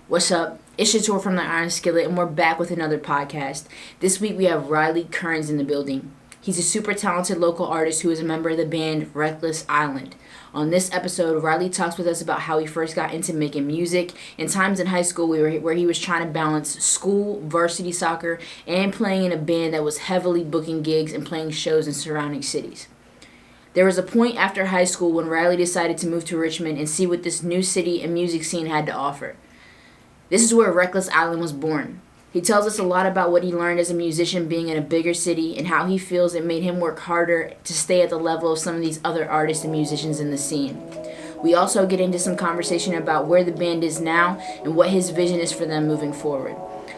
What's up? It's your tour from the Iron Skillet, and we're back with another podcast. This week we have Riley Kerns in the building. He's a super talented local artist who is a member of the band Reckless Island. On this episode, Riley talks with us about how he first got into making music and times in high school where he was trying to balance school, varsity soccer, and playing in a band that was heavily booking gigs and playing shows in surrounding cities. There was a point after high school when Riley decided to move to Richmond and see what this new city and music scene had to offer. This is where Reckless Island was born. He tells us a lot about what he learned as a musician being in a bigger city and how he feels it made him work harder to stay at the level of some of these other artists and musicians in the scene. We also get into some conversation about where the band is now and what his vision is for them moving forward.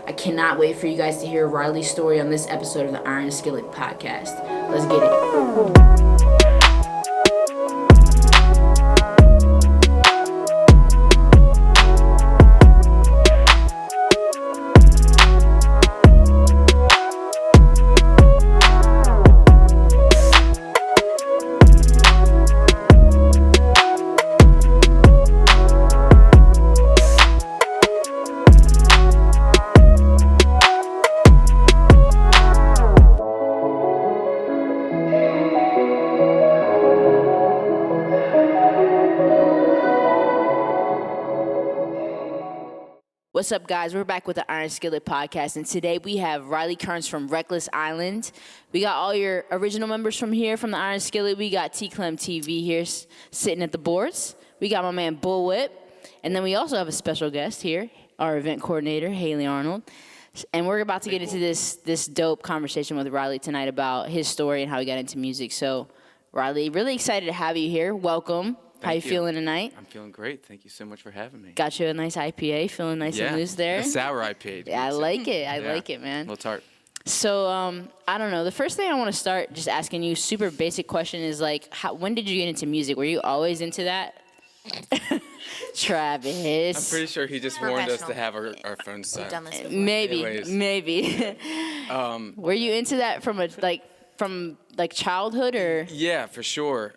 I cannot wait for you guys to hear Riley's story on this episode of the Iron Skillet podcast. Let's get it. What's up, guys? We're back with the Iron Skillet podcast, and today we have Riley Kerns from Reckless Island. We got all your original members from here, from the Iron Skillet. We got T-Clem TV here sitting at the boards. We got my man Bullwhip, and then we also have a special guest here, our event coordinator, Haley Arnold. And we're about to get into this dope conversation with Riley tonight about his story and how he got into music. So, Riley, really excited to have you here. Welcome. How you feeling tonight? I'm feeling great. Thank you so much for having me. Got you a nice IPA. Feeling nice and loose there. A sour IPA. Yeah, I like it. I like it, man. A little tart. So, I don't know. The first thing I want to start just asking you, super basic question, is like, when did you get into music? Were you always into that? Travis. I'm pretty sure he just warned us to have our phones silent. Maybe. Were you into that from childhood or? Yeah, for sure.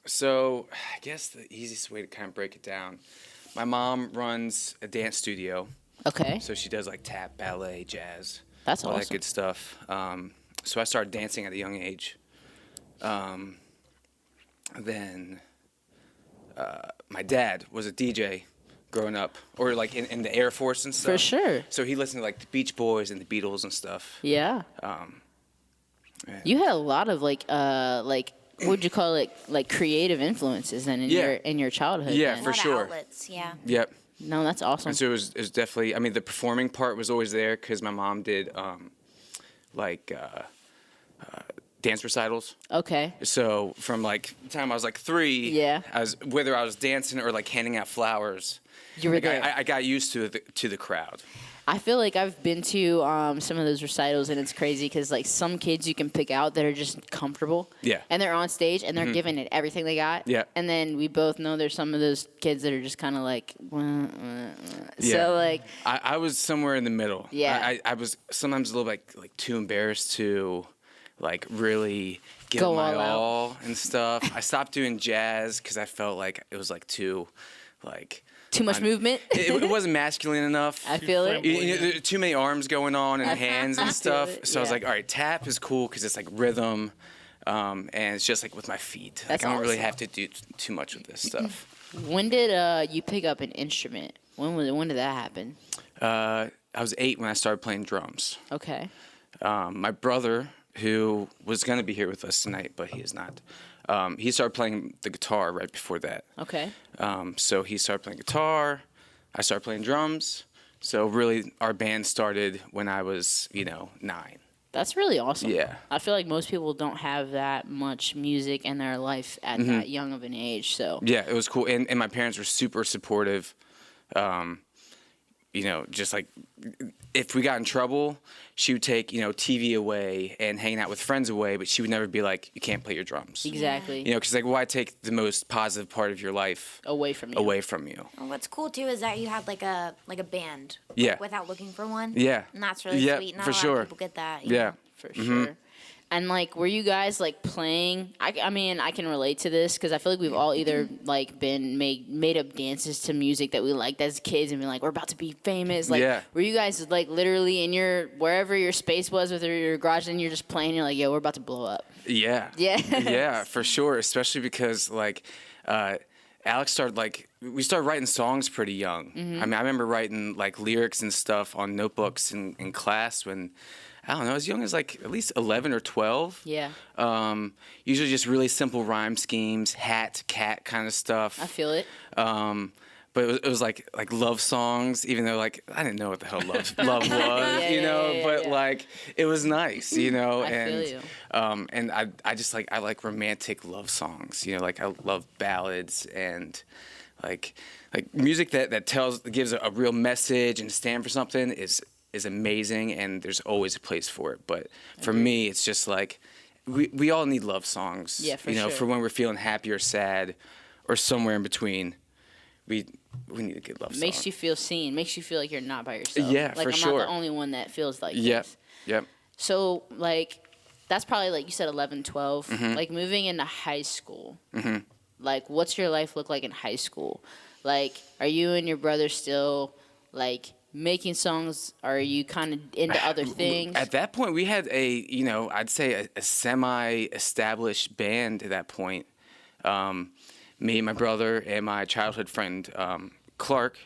So I guess the easiest way to kind of break it down, my mom runs a dance studio. Okay. So she does like tap, ballet, jazz. That's all awesome. that good stuff. So I started dancing at a young age. Then my dad was a DJ growing up, or like in the Air Force and stuff. For sure. So he listened to like the Beach Boys and the Beatles and stuff. Yeah. You had a lot of what would you call it, like creative influences then in your childhood? Yeah, then. for sure. Outlets, yeah. Yep. No, that's awesome. And so it was definitely, I mean, the performing part was always there because my mom did dance recitals. Okay. So from like the time I was like 3, yeah, whether I was dancing or like handing out flowers, you were there. I got used to the crowd. I feel like I've been to some of those recitals, and it's crazy because like some kids you can pick out that are just comfortable. Yeah. And they're on stage and they're giving it everything they got. Yeah. And then we both know there's some of those kids that are just kind of like, Yeah. So like. I was somewhere in the middle. Yeah. I was sometimes a little like too embarrassed to like really give Go my all out. all and stuff. I stopped doing jazz because I felt like it was like too much movement. It wasn't masculine enough. I feel it. There are too many arms going on and hands and stuff. it, So I was yeah. like, all right, tap is cool because it's like rhythm, and it's just like with my feet. That's I don't really awesome. have to do too much with this stuff. When did you pick up an instrument? When did that happen? I was 8 when I started playing drums. Okay. My brother, who was going to be here with us tonight, but he is not. He started playing the guitar right before that. Okay. So he started playing guitar. I started playing drums. So really, our band started when I was, 9. That's really awesome. Yeah. I feel like most people don't have that much music in their life at that young of an age. So. Yeah, it was cool, and my parents were super supportive. Just like if we got in trouble, she would take TV away and hanging out with friends away, but she would never be like, you can't play your drums. Exactly. Because like, why take the most positive part of your life away from you? Well, what's cool too is that you had like a band. Yeah. Without looking for one. Yeah. And that's really Yeah, sweet. Not for a lot sure. of people get that. Yeah. For sure. And like, were you guys like playing? I mean, I can relate to this because I feel like we've all either like been made up dances to music that we liked as kids and been like, we're about to be famous. Like, Yeah. were you guys like literally in your wherever your space was with your garage and you're just playing? You're like, yo, we're about to blow up. Yeah. Yeah. Yeah, for sure. Especially because like Alex started we started writing songs pretty young. I mean, I remember writing like lyrics and stuff on notebooks in class when I don't know, as young as like at least 11 or 12. Yeah. Usually just really simple rhyme schemes, hat, cat kind of stuff. I feel it. But it was like love songs, even though like I didn't know what the hell love was, but like it was nice, I feel you. And I just I like romantic love songs, like I love ballads and like music that gives a real message and stand for something is amazing, and there's always a place for it. But for me, it's just like we all need love songs, sure. for when we're feeling happy or sad or somewhere in between. We need a good love song. Makes you feel seen. Makes you feel like you're not by yourself. Yeah, like for I'm sure. not the only one that feels like Yep. this. Yep. So like that's probably like you said 11, 12. Mm-hmm. Like moving into high school. Mm-hmm. Like what's your life look like in high school? Like are you and your brother still like making songs? Are you kind of into other things? At that point, we had I'd say a semi-established band at that point. Me, my brother, and my childhood friend, Clark.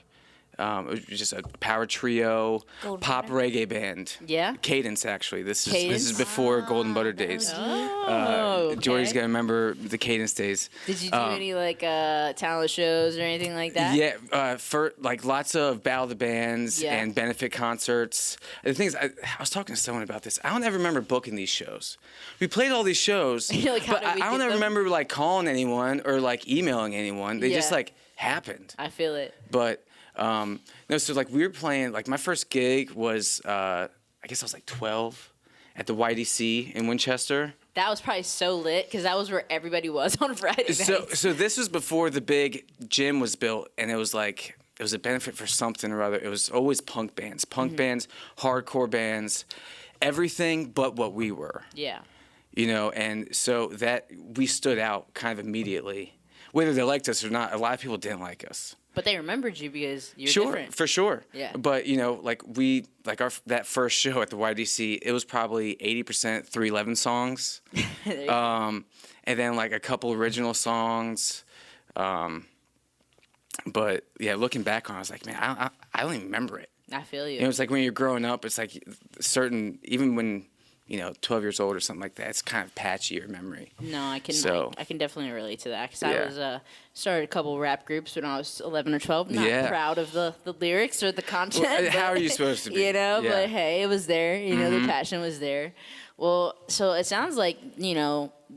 It was just a power trio, pop reggae band. Yeah? Cadence, actually. This Cadence? is before Golden Butter days. Oh, okay. Jordy's gonna remember the Cadence days. Did you do any like talent shows or anything like that? Yeah, for like lots of battle of the bands Yeah. and benefit concerts. The thing is, I was talking to someone about this. I don't ever remember booking these shows. We played all these shows, You're like, how but did we I don't get ever them? remember like calling anyone or like emailing anyone. They just Yeah. like happened. I feel it. But no, so like we were playing. Like my first gig was I guess I was like 12 at the YDC in Winchester. That was probably so lit because that was where everybody was on Friday nights. So this was before the big gym was built, and it was a benefit for something or other. It was always punk bands, hardcore bands, everything but what we were. Yeah. And so that we stood out kind of immediately, whether they liked us or not. A lot of people didn't like us. But they remembered you because you're Sure, different. for sure. Yeah. But that first show at the YDC, it was probably 80% 311 songs, There you go. and then like a couple original songs. But yeah, looking back on it, I was like, man, I don't even remember it. I feel you. It's like when you're growing up, it's like certain, even when 12 years old or something like that, it's kind of patchy, your memory. No, I can So- I can definitely relate to that because Yeah. I was started a couple rap groups when I was 11 or 12. Not Yeah. proud of the lyrics or the content. Well, how but, are you supposed to be? Yeah. Yeah. But hey, it was there. The passion was there. Well, so it sounds like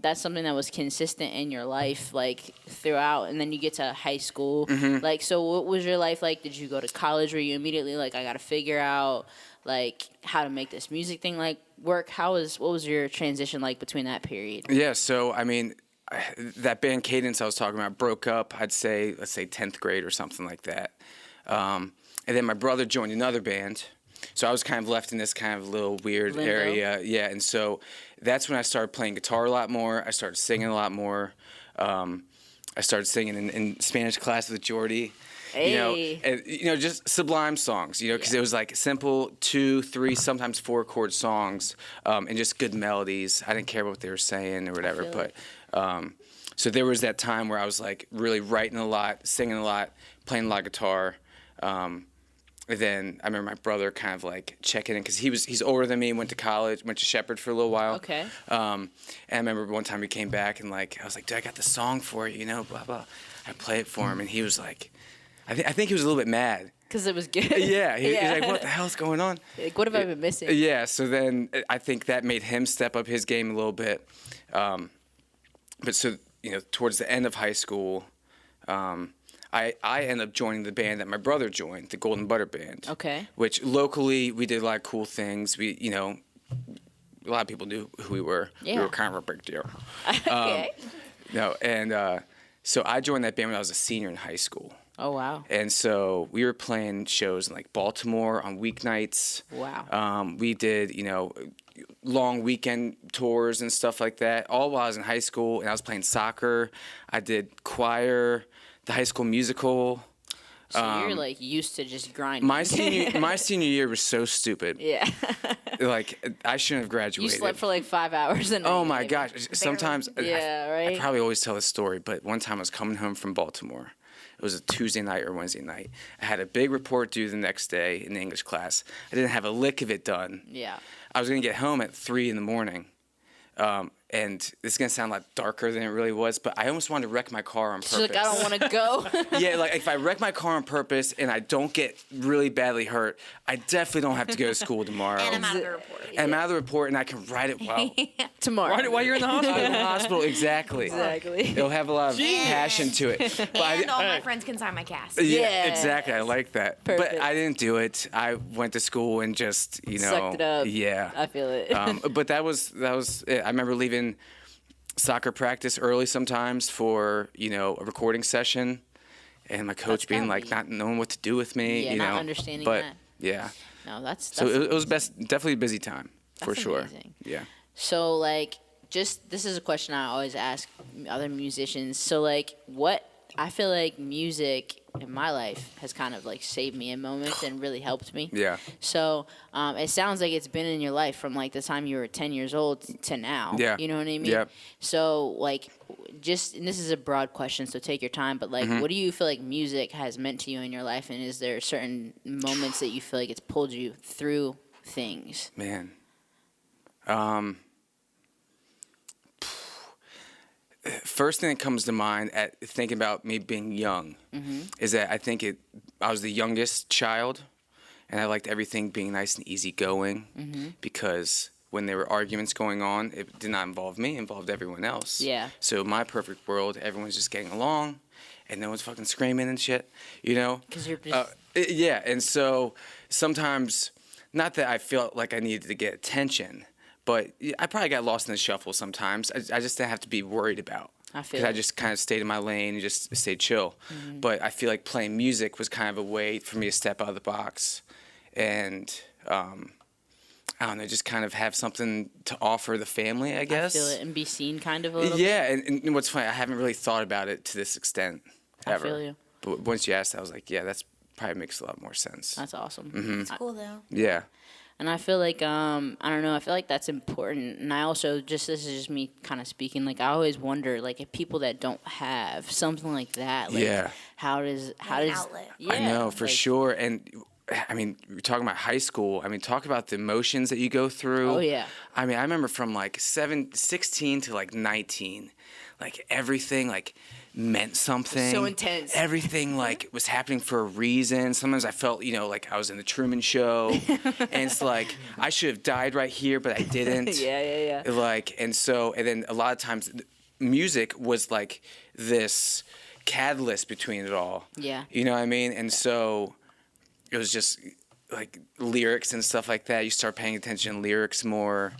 that's something that was consistent in your life, like throughout, and then you get to high school. Like, so what was your life like? Did you go to college? Were you immediately like, I got to figure out like how to make this music thing like work? What was your transition like between that period? Yeah, so I mean, that band Cadence I was talking about broke up. Let's say 10th grade or something like that. And then my brother joined another band, so I was kind of left in this kind of little weird Limbo. area. Yeah, and so that's when I started playing guitar a lot more. I started singing a lot more. I started singing in Spanish class with Jordy. Hey. And, just sublime songs, because it was like simple 2, 3, sometimes 4 chord songs, and just good melodies. I didn't care what they were saying or whatever, but so there was that time where I was like really writing a lot, singing a lot, playing a lot of guitar. And then I remember my brother kind of like checking in because he's older than me, went to college, went to Shepherd for a little while. Okay. And I remember one time he came back and like I was like, dude, I got the song for you, blah blah. I play it for him, and he was like, I think he was a little bit mad. Because it was good. Yeah, he's like, what the hell's going on? Like, what have I been missing? Yeah, so then I think that made him step up his game a little bit. But so, towards the end of high school, I ended up joining the band that my brother joined, the Golden Butter Band. Okay. Which locally we did a lot of cool things. We, a lot of people knew who we were. Yeah. We were kind of a big deal. Okay. No, and so I joined that band when I was a senior in high school. Oh, wow. And so we were playing shows in like Baltimore on weeknights. Wow. We did, long weekend tours and stuff like that, all while I was in high school and I was playing soccer. I did choir, the High School Musical. So you're like used to just grinding. My senior year was so stupid. Yeah. Like I shouldn't have You graduated. slept for like 5 hours a night. Oh my maybe. gosh! Sometimes Yeah, right? I probably always tell this story, but one time I was coming home from Baltimore. It was a Tuesday night or Wednesday night. I had a big report due the next day in the English class. I didn't have a lick of it done. Yeah. I was gonna get home at 3 a.m. And this is gonna sound a lot darker than it really was, but I almost wanted to wreck my car on purpose. She's like, I don't want to go. Yeah, like if I wreck my car on purpose and I don't get really badly hurt, I definitely don't have to go to school tomorrow. And I'm out of the report. And I'm out of the report and I can write it well. Tomorrow. While you're in the hospital. In the hospital, exactly. Exactly. It'll have a lot of passion to it. But And all my friends can sign my cast. yeah, Yes. exactly. I like that. Perfect. But I didn't do it. I went to school and just, Sucked it up. Yeah. I feel it. But that was it. I remember leaving soccer practice early sometimes for, a recording session, and my coach That's being gotta like be- not knowing what to do with me, Yeah, not understanding but, that. Yeah. No, that's So it was definitely a busy time for That's sure. amazing. Yeah. So, like, this is a question I always ask other musicians. So, like, I feel like music in my life has kind of, like, saved me in moments and really helped me. Yeah. So, it sounds like it's been in your life from, like, the time you were 10 years old to now. Yeah. You know what I mean? Yep. So, like, and this is a broad question, so take your time, but, like, what do you feel like music has meant to you in your life? And is there certain moments that you feel like it's pulled you through things? Man. First thing that comes to mind at thinking about me being young is that I think I was the youngest child, and I liked everything being nice and easygoing because when there were arguments going on, it did not involve me, it involved everyone else. Yeah. So in my perfect world, everyone's just getting along, and no one's fucking screaming and shit, Because you're just... Yeah, and so sometimes, not that I felt like I needed to get attention, but I probably got lost in the shuffle sometimes. I just didn't have to be worried about. I feel Because I it. just kind of stayed in my lane and just stayed chill. But I feel like playing music was kind of a way for me to step out of the box and, I don't know, just kind of have something to offer the family, I guess. I feel it and be seen kind of a little Yeah, and what's funny, I haven't really thought about it to this extent ever. I feel you. But once you asked, I was like, yeah, that's probably makes a lot more sense. That's awesome. It's cool though. Yeah. And I feel like I don't know, I feel like that's important. And I also this is just me kind of speaking, like I always wonder like if people that don't have something like that, like Yeah. how does an outlet. Yeah, I know, for like, sure. And I mean, we're talking about high school. I mean, talk about the emotions that you go through. Oh, yeah. I mean, I remember from like 16 to like 19, like everything like meant something. So intense. Everything like was happening for a reason. Sometimes I felt, like I was in the Truman Show, and it's like I should have died right here, but I didn't. Yeah. Like, and then a lot of times music was like this catalyst between it all. Yeah. You know what I mean? And so it was just like lyrics and stuff like that. You start paying attention to lyrics more.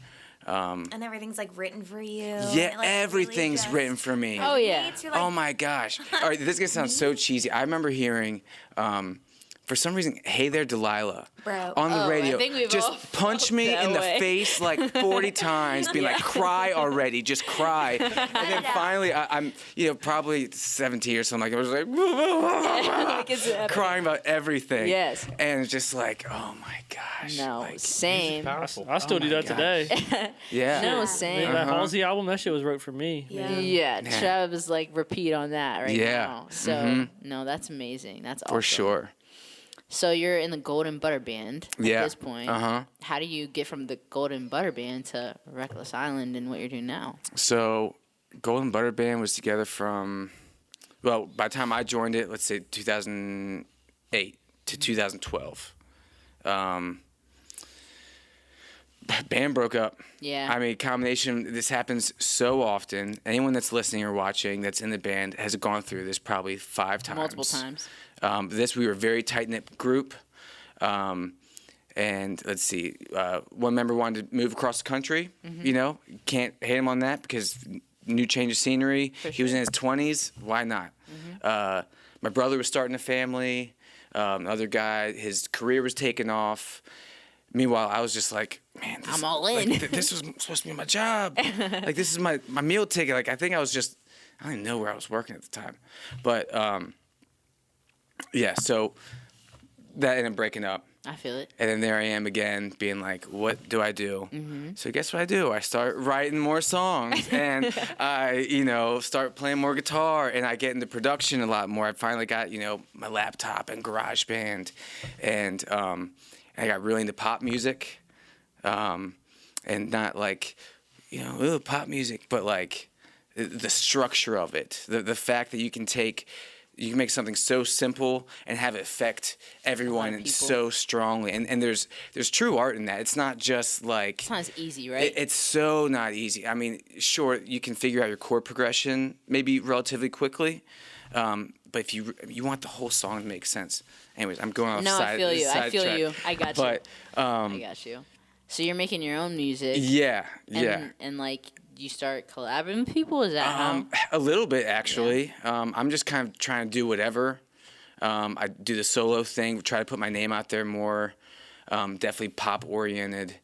And everything's like written for you. Yeah, and, like, everything's really written for me. Oh, yeah. You're like, Oh my gosh. All right, this is going to sound so cheesy. I remember hearing, for some reason, Hey There Delilah Bro. on the Oh, I radio. think we've Just all punch me felt in the that way. face like 40 times, being like, cry already, just cry. And then know. finally, I'm, probably 17 or something. Like, I was like, Like it's epic. crying about everything. Yes. And it's just like, oh my gosh. No, Like, same. Powerful. I still do my that today. yeah. No, same. That Halsey album, that shit was wrote for me. Yeah. Yeah, Travis like repeat on that right Yeah. now. So no, that's amazing. That's awesome. For sure. So you're in the Golden Butter Band at Yeah. this point. Uh-huh. How do you get from the Golden Butter Band to Reckless Island and what you're doing now? So, Golden Butter Band was together from, well, by the time I joined it, let's say 2008 to 2012. Band broke up. Yeah. I mean, combination, this happens so often. Anyone that's listening or watching that's in the band has gone through this probably 5 times. Multiple times. We were a very tight-knit group. And let's see, one member wanted to move across the country. Can't hate him on that because new change of scenery. He was in his 20s. Why not? my brother was starting a family. Another guy, his career was taking off. Meanwhile, I was just like, man, I'm all in. Like, this was supposed to be my job. Like, this is my meal ticket. Like, I think I was just, I don't even know where I was working at the time. But, yeah, so that ended up breaking up. I feel it. And then there I am again, being like, what do I do? So guess what I do? I start writing more songs, and I, start playing more guitar, and I get into production a lot more. I finally got, my laptop and GarageBand, and I got really into pop music, and not like, pop music, but like the structure of it, the fact that you can make something so simple and have it affect everyone so strongly. And there's true art in that. It's not just like... It's not as easy, right? It's so not easy. I mean, sure, you can figure out your chord progression maybe relatively quickly, but if you want the whole song to make sense. Anyways, I'm going off side. No, I feel you. I feel track. you. I got you. But, I got you. So you're making your own music. yeah. And like... You start collaborating with people? Is that how? A little bit, actually. Yeah. I'm just kind of trying to do whatever. I do the solo thing, try to put my name out there more. Definitely pop oriented.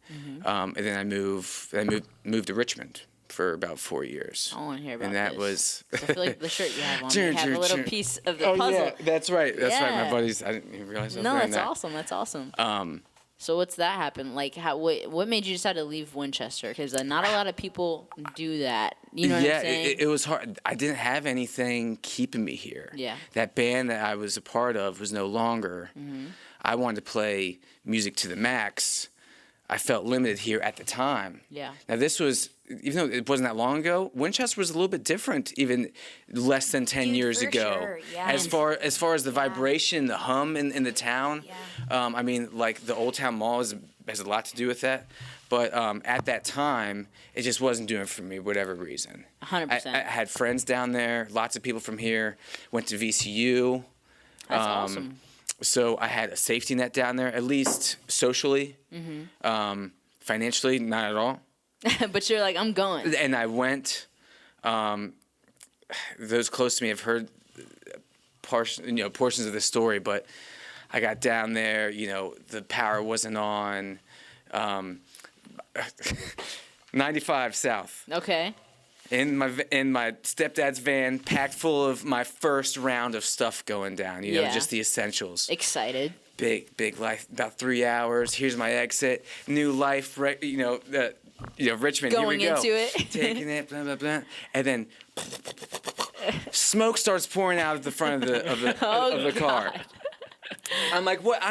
And then I moved to Richmond for about 4 years. I want to hear about and that this. was. I feel like the shirt you have on, you have a little piece of the puzzle. Yeah, that's right. That's right. Yeah. My buddies. I didn't even realize I was No, wearing that's that. awesome. That's awesome. So what's that happen? Like, what made you decide to leave Winchester? Because not a lot of people do that. You know what I'm saying? It was hard. I didn't have anything keeping me here. Yeah. That band that I was a part of was no longer. I wanted to play music to the max. I felt limited here at the time. Yeah. Now this was, even though it wasn't that long ago, Winchester was a little bit different even less than 10 years for ago. sure, yeah. As far as the vibration, the hum in the town. Yeah. I mean, like the Old Town Mall has a lot to do with that. But at that time, it just wasn't doing it for me, whatever reason. 100%. I had friends down there, lots of people from here, went to VCU. That's awesome. So I had a safety net down there, at least socially. Financially, not at all. But you're like, I'm going. And I went. Those close to me have heard portions of the story, but I got down there. The power wasn't on. 95 South. Okay. In my stepdad's van, packed full of my first round of stuff going down. Just the essentials. Excited. Big life. About 3 hours. Here's my exit. New life. Richmond. Going here we go. into it. Taking it. Blah blah blah. And then smoke starts pouring out of the front of the car. I'm like, what?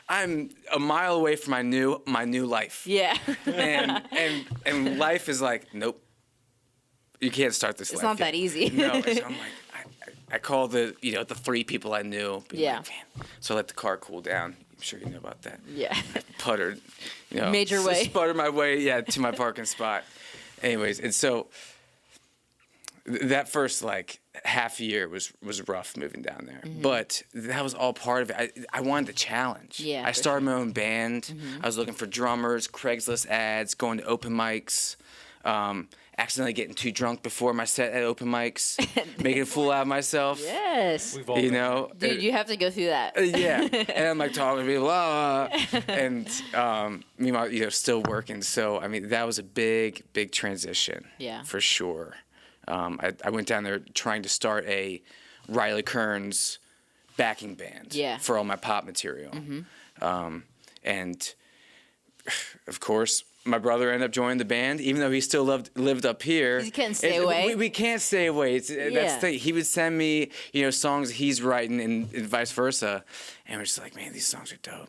I'm a mile away from my new life. Yeah. And life is like, nope. You can't start this life. It's not yet. that easy. No. So I'm like, I called the 3 people I knew. Yeah. Like, man. So I let the car cool down. I'm sure you know about that. Yeah. Puttered, Major way. Sputtered my way, to my parking spot. Anyways, and so that first half year was rough moving down there, but that was all part of it. I wanted the challenge. Yeah. I started my own band. I was looking for drummers, Craigslist ads, going to open mics. Accidentally getting too drunk before my set at open mics, making a fool out of myself. Yes. We've all been there. Dude, you have to go through that. Yeah, and I'm like talking to people, and meanwhile, still working. So I mean, that was a big transition. Yeah. For sure. I went down there trying to start a Riley Kerns backing band. Yeah. For all my pop material, and of course, my brother ended up joining the band, even though he still lived up here. You couldn't stay away. We can't stay away. That's the thing. He would send me, songs he's writing and vice versa, and we're just like, man, these songs are dope.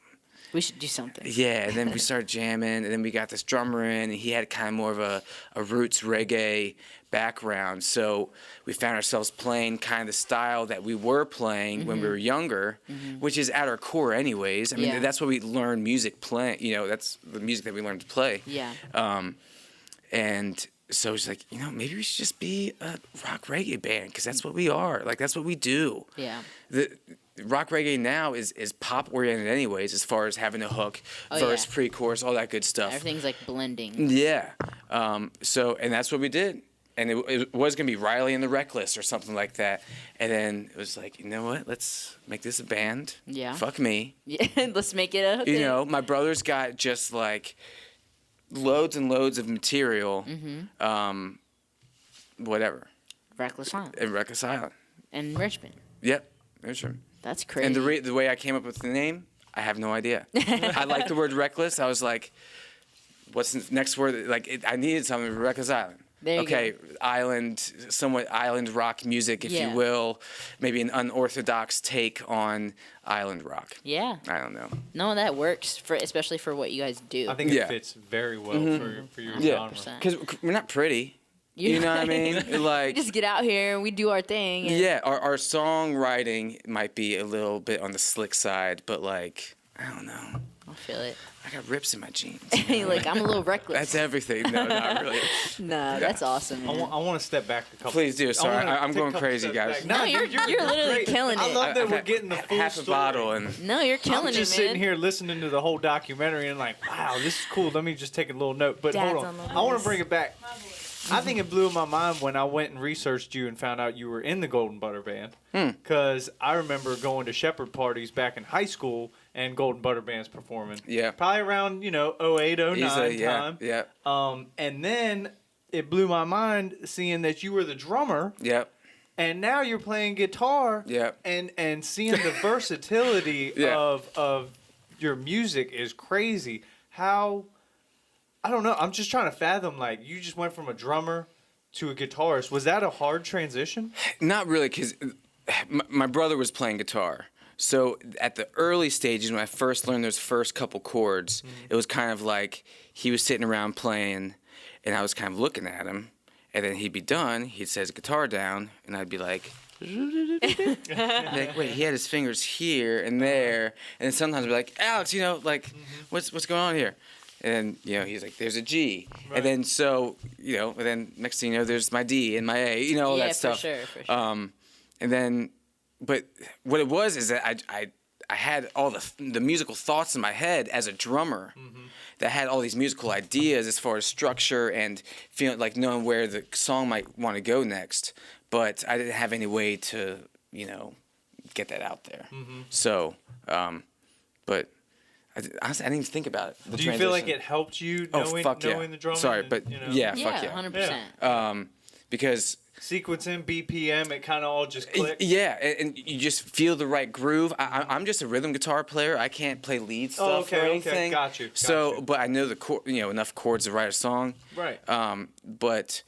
We should do something. Yeah, and then we started jamming, and then we got this drummer in, and he had kind of more of a roots reggae background. So we found ourselves playing kind of the style that we were playing when we were younger, which is at our core anyways. I mean, that's what we learned music playing. That's the music that we learned to play. Yeah. And so it's like, maybe we should just be a rock reggae band, because that's what we are. Like, that's what we do. Yeah. The rock reggae now is pop oriented anyways, as far as having a hook, verse, pre-chorus, all that good stuff. Everything's like blending. Yeah. And that's what we did. and it was gonna be Riley and the Reckless or something like that. And then it was like, you know what? Let's make this a band. Yeah. Fuck me. Yeah, let's make it a You thing. know, my brother's got just like loads and loads of material. Whatever. Reckless Island In Reckless Island. and Richmond. Yep. Richmond. That's crazy. And the way I came up with the name, I have no idea. I like the word reckless. I was like, what's the next word? Like, I needed something. Reckless Island. There you okay, go. island, somewhat island rock music, if Yeah. you will. Maybe an unorthodox take on island rock. Yeah. I don't know. No, that works especially for what you guys do. I think Yeah. it fits very well for your Yeah, genre. 100%. because we're not pretty. You know what I mean? we Like, just get out here and we do our thing. And yeah, our songwriting might be a little bit on the slick side, but like, I don't know. I feel it. I got rips in my jeans. You're like, I'm a little reckless. That's everything. No, not really. Nah, that's awesome, man. I want to step back a couple. Please do. Sorry, I wanna I'm take a going couple crazy, steps guys. back. No, you're literally great. killing I it. love that I've we're had getting the full half a story. bottle and No, you're killing I'm just it, man. sitting here listening to the whole documentary and like, wow, this is cool. Let me just take a little note. But Dad's hold on on, the I want list. to bring it back. I think it blew my mind when I went and researched you and found out you were in the Golden Butter Band. Because I remember going to Shepherd parties back in high school and Golden Butter Band's performing. Yeah. Probably around 08, 09 easily, yeah, time. yeah, And then it blew my mind seeing that you were the drummer. yep, And now you're playing guitar. Yep. And seeing the versatility Yeah. of your music is crazy. How, I don't know. I'm just trying to fathom, like, you just went from a drummer to a guitarist. Was that a hard transition? Not really, because my brother was playing guitar. So at the early stages, when I first learned those first couple chords, it was kind of like he was sitting around playing, and I was kind of looking at him, and then he'd be done. He'd set his guitar down, and I'd be like, like, wait, he had his fingers here and there, and then sometimes I'd be like, Alex, what's going on here? And then, he's like, there's a G. Right. And then and then next thing you know, there's my D and my A, all Yeah, that stuff. for sure. And then, but what it was is that I had all the musical thoughts in my head as a drummer that had all these musical ideas as far as structure and feeling like knowing where the song might want to go next. But I didn't have any way to, get that out there. So, but honestly, I didn't even think about it. Do you feel like it helped you knowing the drummer? Sorry, and, but Yeah, fuck yeah. 100%. Because Sequencing, BPM, it kind of all just clicked. yeah, and you just feel the right groove. I'm just a rhythm guitar player. I can't play lead stuff or anything. Got you. So, but I know enough chords to write a song. Right. But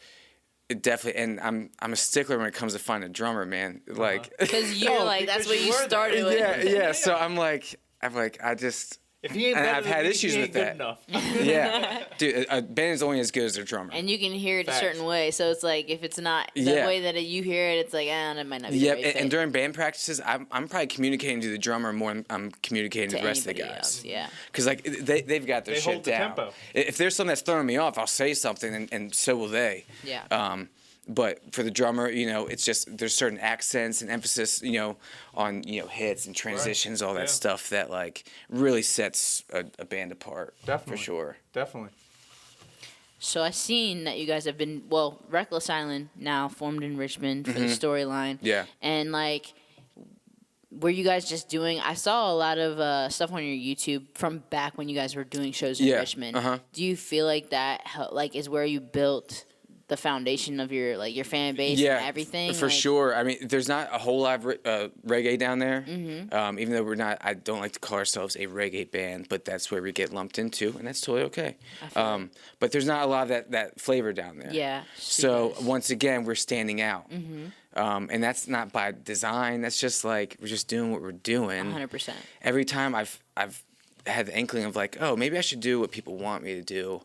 it definitely, and I'm a stickler when it comes to finding a drummer, man. Like, Because you're like, that's because what you you were there. started with. yeah. So I'm like, I just. If he ain't And better I've than had me, issues he with ain't good that. enough. Yeah, dude, a band is only as good as their drummer. And you can hear it a Facts. certain way. So it's like, if it's not the Yeah. way that you hear it, it's like, it might not be Yeah, the right fit and during band practices, I'm probably communicating to the drummer more than I'm communicating to the rest of the anybody guys. else. Yeah. Because like they've got their They shit hold the down. tempo. If there's something that's throwing me off, I'll say something, and so will they. Yeah. But for the drummer, it's just there's certain accents and emphasis, on hits and transitions, all that Yeah. stuff that like really sets a band apart. Definitely. For sure. Definitely. So I seen that you guys have been, Reckless Island now formed in Richmond for the storyline. Yeah. And like, were you guys just doing? I saw a lot of stuff on your YouTube from back when you guys were doing shows in Yeah, Richmond. uh-huh. Do you feel like that is where you built the foundation of your fan base and everything? For sure. I mean, there's not a whole lot of reggae down there. Mm-hmm. Even though I don't like to call ourselves a reggae band, but that's where we get lumped into, and that's totally okay. But there's not a lot of that flavor down there. Yeah. So once again, we're standing out. And that's not by design. That's just like we're just doing what we're doing. 100%. Every time I've had the inkling of like, oh, maybe I should do what people want me to do,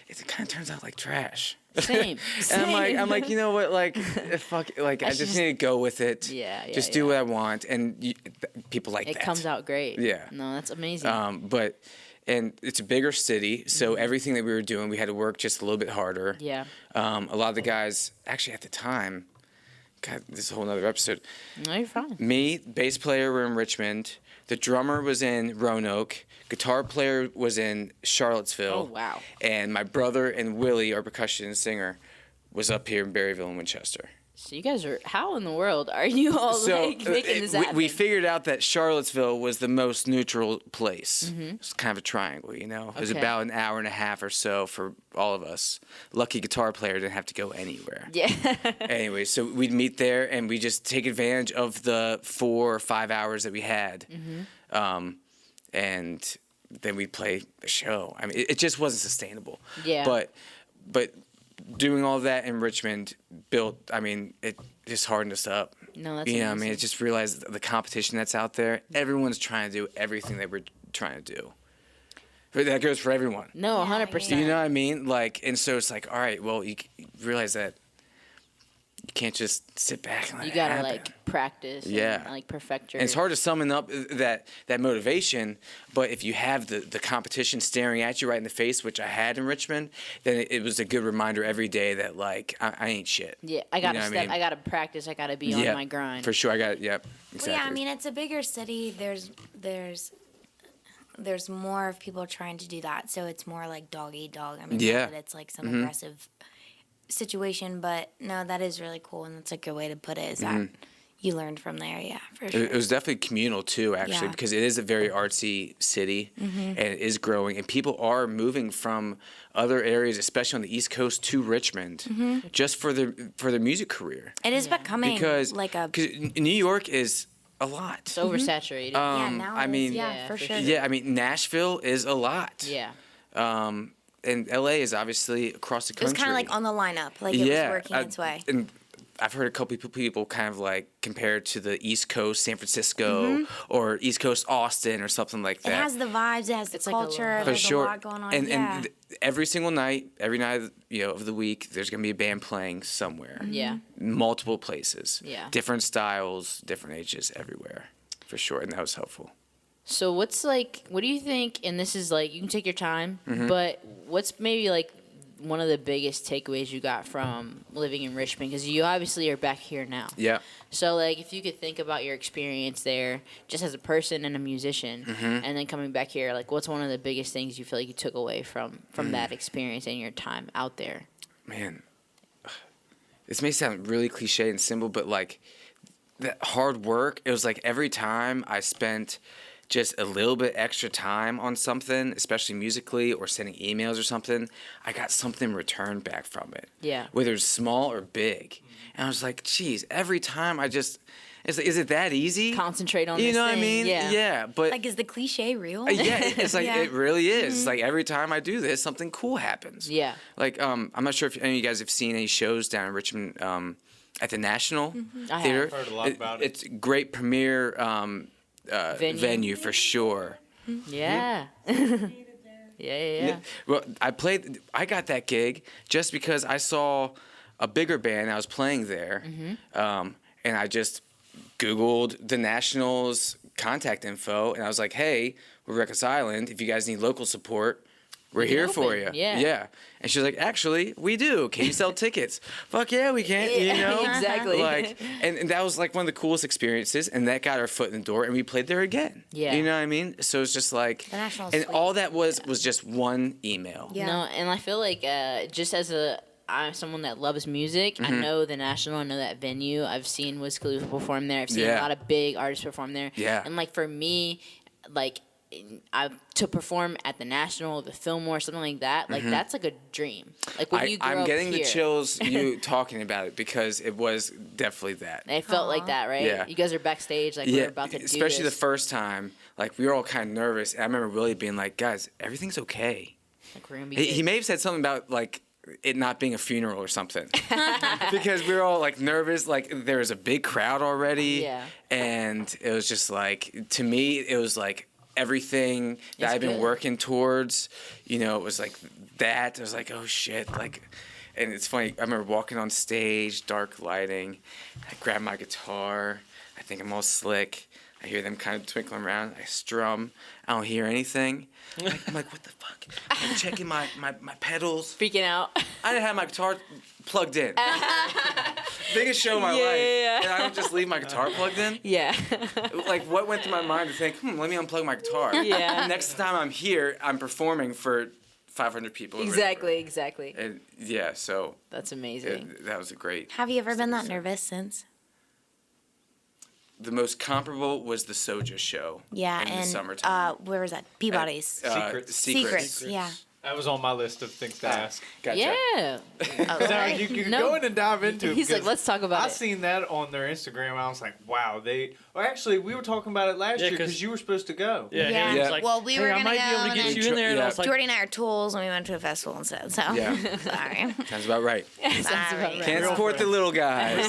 it kind of turns out like trash. Same. And I'm like, you know what? Like, fuck. Like, I just need to go with it. Yeah. Just do what I want, and people like It that. comes out great. Yeah. No, that's amazing. And it's a bigger city, so everything that we were doing, we had to work just a little bit harder. Yeah. A lot of the guys, actually at the time, God, this is a whole nother episode. No, you're fine. Me, bass player, were in Richmond. The drummer was in Roanoke. Guitar player was in Charlottesville. Oh, wow. And my brother and Willie, our percussion and singer, was up here in Berryville and Winchester. So you guys are, how in the world are you all like making this happen? We figured out that Charlottesville was the most neutral place. It's kind of a triangle, you know. It was Okay. about an hour and a half or so for all of us. Lucky guitar player didn't have to go anywhere. Yeah. Anyway, so we'd meet there and we just take advantage of the 4 or 5 hours that we had, and then we'd play the show. I mean, it just wasn't sustainable. Yeah. But doing all that in Richmond it just hardened us up. No, that's I mean, amazing. it just realized the competition that's out there. Everyone's trying to do everything that we're trying to do. But that goes for everyone. No, 100%. You know what I mean? Like, and so it's like, all right, well, you realize that you can't just sit back and let You it gotta happen. like practice. Yeah. And, like perfect your. And it's hard to summon up that motivation, but if you have the competition staring at you right in the face, which I had in Richmond, then it was a good reminder every day that like I ain't shit. Yeah, I gotta know what step. I mean? I gotta practice. I gotta be on my grind. For sure. Yep. Exactly. Well, yeah, I mean, it's a bigger city. There's more of people trying to do that, so it's more like dog eat dog. I mean, not Yeah. that it's like some aggressive situation, but no, that is really cool, and that's a good way to put it. Is that you learned from there? Yeah, for sure. It was definitely communal too, actually, Yeah. because it is a very artsy city and it is growing, and people are moving from other areas, especially on the East Coast, to Richmond, just for their music career. It is becoming Because like a New York is a lot. It's oversaturated. yeah. Now I it is, mean, yeah, for sure. Yeah, I mean Nashville is a lot. Yeah. And LA is obviously across the It was country. kind of like on the lineup, like it was working its way. And I've heard a couple people kind of like compare it to the East Coast San Francisco or East Coast Austin or something like that. It has the vibes, it has the It's like a culture, little- For there's sure. a lot going on. And yeah. every single night, every night of the week, there's gonna be a band playing somewhere. Yeah. Multiple places. Yeah. Different styles, different ages, everywhere. For sure, and that was helpful. So what do you think, and this is like, you can take your time, Mm-hmm. but what's maybe like one of the biggest takeaways you got from living in Richmond? Because you obviously are back here now. Yeah. So like if you could think about your experience there just as a person and a musician Mm-hmm. and then coming back here, like what's one of the biggest things you feel like you took away from Mm. that experience and your time out there? Man, this may sound really cliche and simple, but like that hard work, it was like every time I spent just a little bit extra time on something, especially musically or sending emails or something, I got something returned back from it. Yeah. Whether it's small or big. And I was like, geez, every time it's like, is it that easy? Concentrate on You this know what I thing, mean? yeah. But Like, is the cliche real? yeah, it's like Yeah. it really is. It's like every time I do this, something cool happens. Yeah. Like I'm not sure if any of you guys have seen any shows down in Richmond at the National I have. Theater. Heard a lot about it. It's a great premiere venue for sure. Yeah. yeah, yeah. Well, I got that gig just because I saw a bigger band. I was playing there, and I just Googled the National's contact info, and I was like, "Hey, we're Reckless Island. If you guys need local support, we're here for you." open, yeah. Yeah. And she's like, "Actually, we do. Can you sell tickets?" Fuck yeah, we can. You know, Exactly. Like, and that was like one of the coolest experiences, and that got our foot in the door, and we played there again. Yeah. You know what I mean? So it's just like, The National's and sweet. all that was just one email. Yeah. No, and I feel like just as I'm someone that loves music. I know the National. I know that venue. I've seen Wiz Khalifa perform there. I've seen a Yeah. lot of big artists perform there. Yeah. And like for me, like to perform at the National, the Fillmore, something like that. Like that's like a dream. Like when you grew I'm up getting here, the chills you talking about it because it was definitely that. It felt like that, right? Yeah. You guys are backstage, like we're about to do especially this. the first time. Like we were all kind of nervous. And I remember Willie being like, "Guys, everything's okay." Like, we're gonna be He good. may have said something about like it not being a funeral or something because we were all like nervous. Like there was a big crowd already, Yeah. and it was just like to me, it was like everything that It's I've been good. working towards. You know, it was like that. I was like, oh shit, like. And it's funny. I remember walking on stage, dark lighting. I grab my guitar. I think I'm all slick. I hear them kind of twinkling around. I strum. I don't hear anything. I'm like, what the fuck? I'm checking my pedals. freaking out. I didn't have my guitar plugged in. Biggest show of my life. Yeah. And I don't just leave my guitar plugged in. Yeah. Like, what went through my mind to think, let me unplug my guitar. Yeah. Next time I'm here, I'm performing for 500 people. or Exactly. whatever. And yeah, so That's amazing. that was a great. Have you ever been that nervous since? The most comparable was the Soja show. Yeah, in the and summertime. where was that? Peabody's. Secrets. Secrets. Yeah. That was on my list of things to ask. Gotcha. Yeah. Now you can No. go in and dive into it. He's like, because let's talk about I it. seen that on their Instagram. And I was like, wow, Well, actually, we were talking about it last Yeah, year 'cause- because you were supposed to go. Yeah, Yeah. he was Yeah. like, Well, we hey, were I gonna might be able go to and get then- you in there, and I Yeah. was like, Jordy and I are tools, and we went to a festival instead. So Yeah. sorry. Sounds about right. Sounds about Sorry. right. Can't support the little guys.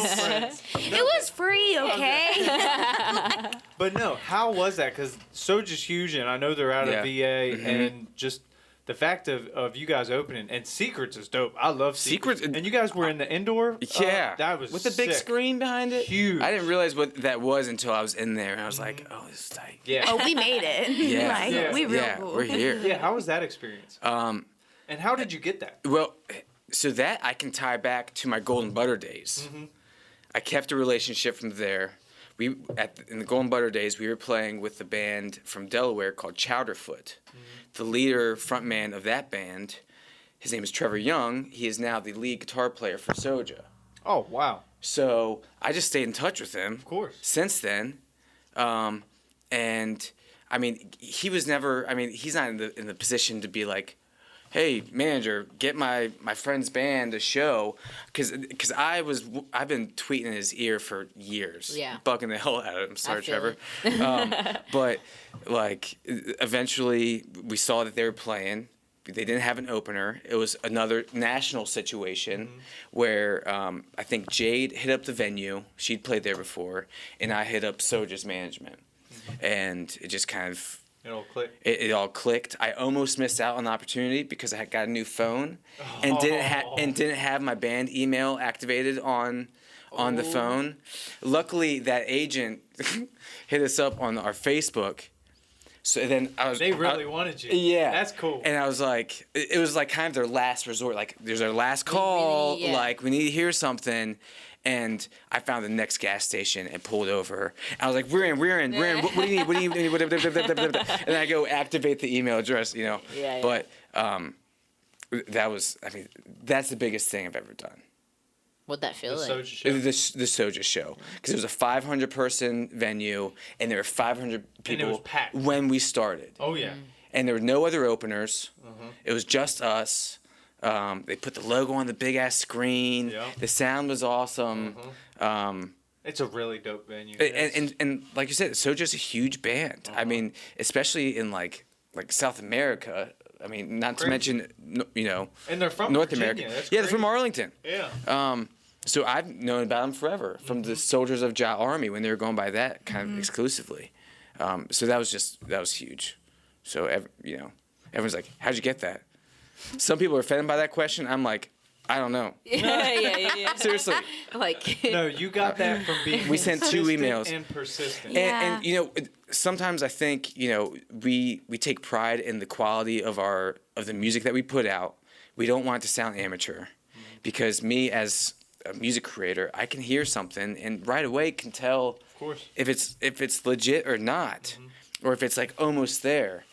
It was free, okay? But no, how was that? Because Soja's huge, and I know they're out Yeah. of VA, and just the fact of you guys opening, and Secrets is dope. I love Secrets. Secrets- And you guys were in the indoor? Yeah, that was with the big sick. screen behind it. Huge. I didn't realize what that was until I was in there, and I was like, "Oh, this is tight." Yeah. Oh, we made it. Yeah. Like, Yeah. we real Yeah, cool. we're here. Yeah, how was that experience? And how did you get that? Well, so that I can tie back to my Golden Butter days. I kept a relationship from there. In the Golden Butter days, we were playing with the band from Delaware called Chowderfoot. The leader, frontman of that band, his name is Trevor Young. He is now the lead guitar player for Soja. Oh, wow. So I just stayed in touch with him. Of course. Since then, and I mean, he was never. I mean, he's not in the position to be like, "Hey, manager, get my friend's band a show," because I've been tweeting in his ear for years, Yeah. bugging the hell out of him. Sorry, I feel Trevor. But like, eventually, we saw that they were playing. They didn't have an opener. It was another national situation where I think Jade hit up the venue. She'd played there before, and I hit up Soja's management, and it just kind of. It all clicked. It all clicked. I almost missed out on the opportunity because I had got a new phone and didn't have my band email activated on the phone. Luckily, that agent hit us up on our Facebook. So then They really wanted you. Yeah, That's cool. And I was like, it was like kind of their last resort. Like, there's our last call. yeah. Like, we need to hear something. And I found the next gas station and pulled over. I was like, we're in. What do you need? What do you need? And then I go activate the email address, Yeah. But that's the biggest thing I've ever done. What'd that feel The like? Soja show. The Soja show. Because it was a 500-person venue, and there were 500 people was packed. when we started. Oh, yeah. And there were no other openers. It was just us. They put the logo on the big ass screen. Yeah. The sound was awesome. It's a really dope venue. And like you said, Soja's a huge band. I mean, especially in like South America. I mean, not to Crazy. mention And they're from North Virginia. America. That's Yeah, they're from crazy. Arlington. Yeah. So I've known about them forever from the Soldiers of Ja Army when they were going by that kind of exclusively. So that was huge. So everyone's like, "How'd you get that?" Some people are offended by that question. I'm like, I don't know. yeah. Seriously. Like, No, you got that from being We sent 2 consistent emails. and persistent. Yeah. And sometimes I think we take pride in the quality of the music that we put out. We don't want it to sound amateur, because me as a music creator, I can hear something and right away can tell Of course. if it's legit or not, or if it's like almost there.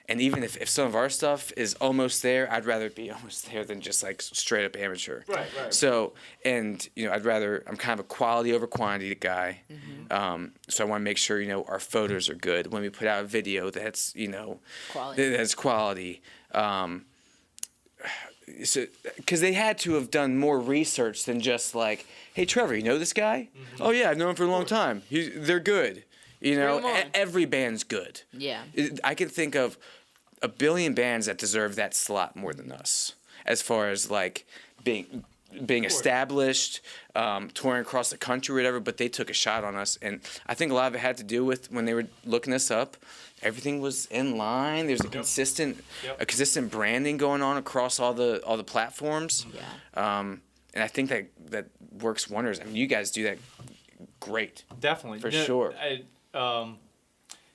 And even if some of our stuff is almost there, I'd rather it be almost there than just like straight up amateur. Right. So, I'm kind of a quality over quantity guy. So I want to make sure, our photos are good. When we put out a video that's, Quality. that's quality. So, because they had to have done more research than just like, hey, Trevor, you know this guy? Oh, yeah, I've known him for a long time. They're good. Bring 'em on. Every band's good. yeah. I can think of a billion bands that deserve that slot more than us, as far as like being established, touring across the country or whatever. But they took a shot on us, and I think a lot of it had to do with when they were looking us up. Everything was in line. There's a consistent branding going on across all the platforms. Yeah. And I think that works wonders. I mean, you guys do that great. Definitely. For sure.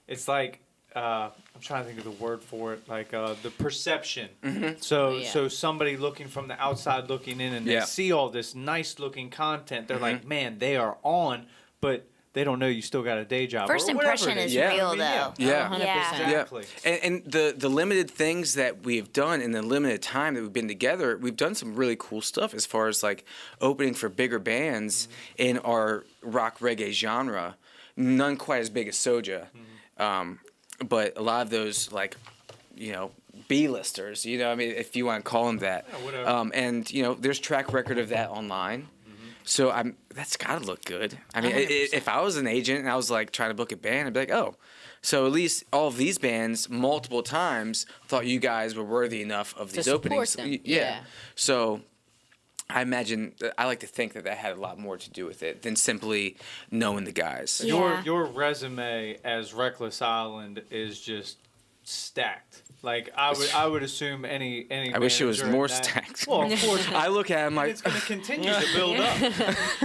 It's like I'm trying to think of the word for it, like the perception. Mm-hmm. So Yeah. so somebody looking from the outside looking in, and Yeah. they see all this nice looking content. They're Mm-hmm. like, man, they are on. But they don't know you still got a day job. First or whatever impression it is Yeah. real, I mean, though. Yeah. 100%. Yeah. Exactly. And the limited things that we've done in the limited time that we've been together, we've done some really cool stuff as far as like opening for bigger bands in our rock reggae genre. None quite as big as Soja, but a lot of those like, B-listers. I mean, if you want to call them that. Yeah, whatever. And there's track record of that online. So that's gotta look good. I mean, if I was an agent and I was like trying to book a band, I'd be like, oh, so at least all of these bands multiple times thought you guys were worthy enough of these support openings. them. Yeah. Yeah. So I imagine I like to think that had a lot more to do with it than simply knowing the guys. Yeah. Your resume as Reckless Island is just stacked. Like I would assume any. I wish it was manager more in that- stacked. Well, of course, I look at him like, it's going to continue to build up.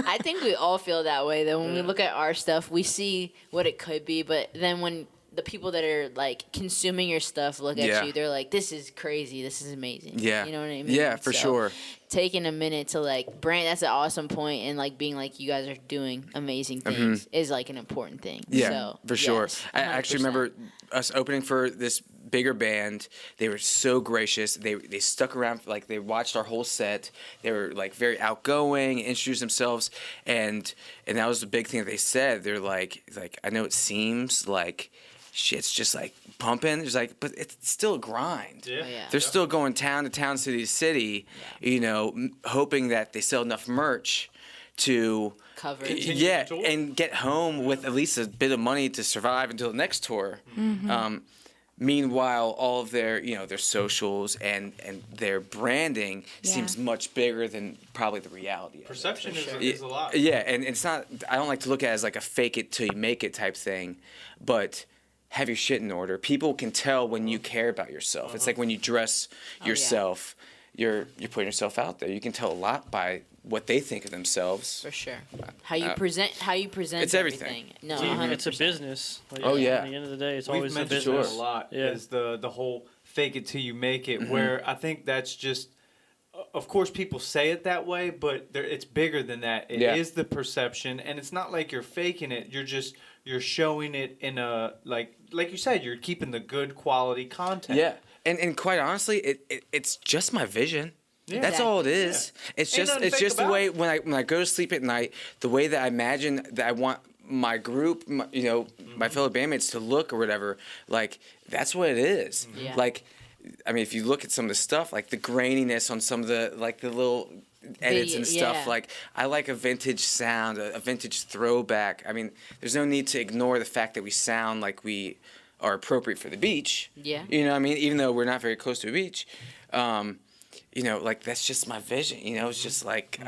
I think we all feel that way though. When we look at our stuff, we see what it could be, but then when the people that are like consuming your stuff look at Yeah. you, they're like, "This is crazy. This is amazing." yeah, You know what I mean? yeah, for So, sure. Taking a minute to like brand, that's an awesome point, and like being like, you guys are doing amazing things is like an important thing. Yeah, So, for sure. yes, I actually 100%. remember us opening for this bigger band. They were so gracious. They stuck around, like they watched our whole set. They were like very outgoing, introduced themselves, and that was the big thing that they said. They're like I know it seems like shit's just like pumping. It's like, but it's still a grind. Yeah. Oh, yeah. They're still going town to town, city to city, hoping that they sell enough merch to Cover. yeah, to tour. and get home with at least a bit of money to survive until the next tour. Meanwhile, all of their their socials and their branding seems much bigger than probably the reality of it. Perception is a lot. Yeah, and it's not. I don't like to look at it as like a fake it till you make it type thing, but have your shit in order. People can tell when you care about yourself. It's like when you dress yourself, you're putting yourself out there. You can tell a lot by what they think of themselves. For sure. How you present. it's everything. No, See, 100%. it's a business. Like, Oh, yeah. At the end of the day, it's We've always a mentioned business. that a lot. Yeah. Is the whole fake it till you make it, where I think that's just. Of course, people say it that way, but it's bigger than that. It is the perception, and it's not like you're faking it. You're showing it in a like you said. You're keeping the good quality content. Yeah, and quite honestly, it's just my vision. Yeah. That's all it is. It's Ain't just nothing fake the about way it. when I go to sleep at night, the way that I imagine that I want my group, my fellow bandmates to look or whatever. Like that's what it is. Yeah. Like, I mean, if you look at some of the stuff, like the graininess on some of the little edits and stuff. yeah. Like I like a vintage sound, a vintage throwback. I mean, there's no need to ignore the fact that we sound like we are appropriate for the beach. Yeah. You know what I mean? Even though we're not very close to a beach. Like that's just my vision. It's just like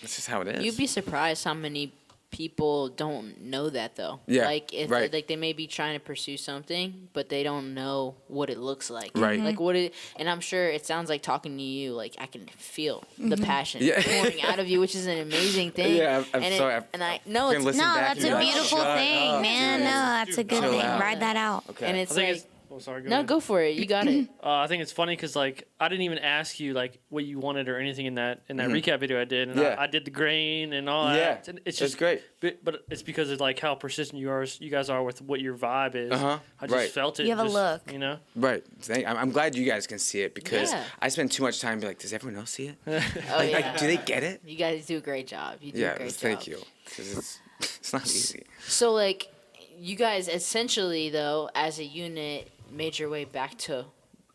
that's just how it is. You'd be surprised how many people don't know that though. Yeah, Like if right. like they may be trying to pursue something, but they don't know what it looks like. Right. Like what it. And I'm sure it sounds like talking to you. Like I can feel the passion Yeah. pouring out of you, which is an amazing thing. Yeah, I'm and sorry, and I no, been it's listening No, back that's and a be like, beautiful "Shut thing, up, man. dude." No, that's a good Chill thing. out. Ride that out. Okay. and I it's think like it's. Oh, sorry. Go no, ahead. go for it. You got it. I think it's funny because like I didn't even ask you like what you wanted or anything in that recap video I did, and Yeah. I did the grain and all Yeah, that. And it's that's just great. But it's because of like how persistent you guys are with what your vibe is. Uh-huh, I just right. felt it. You have a just, look. Right. I'm glad you guys can see it because Yeah. I spend too much time being like, does everyone else see it? Oh Like, yeah. do they get it? You guys do a great job. You do a Yeah. great Thank job. you. 'Cause it's not easy. So like, you guys essentially though, as a unit, made your way back to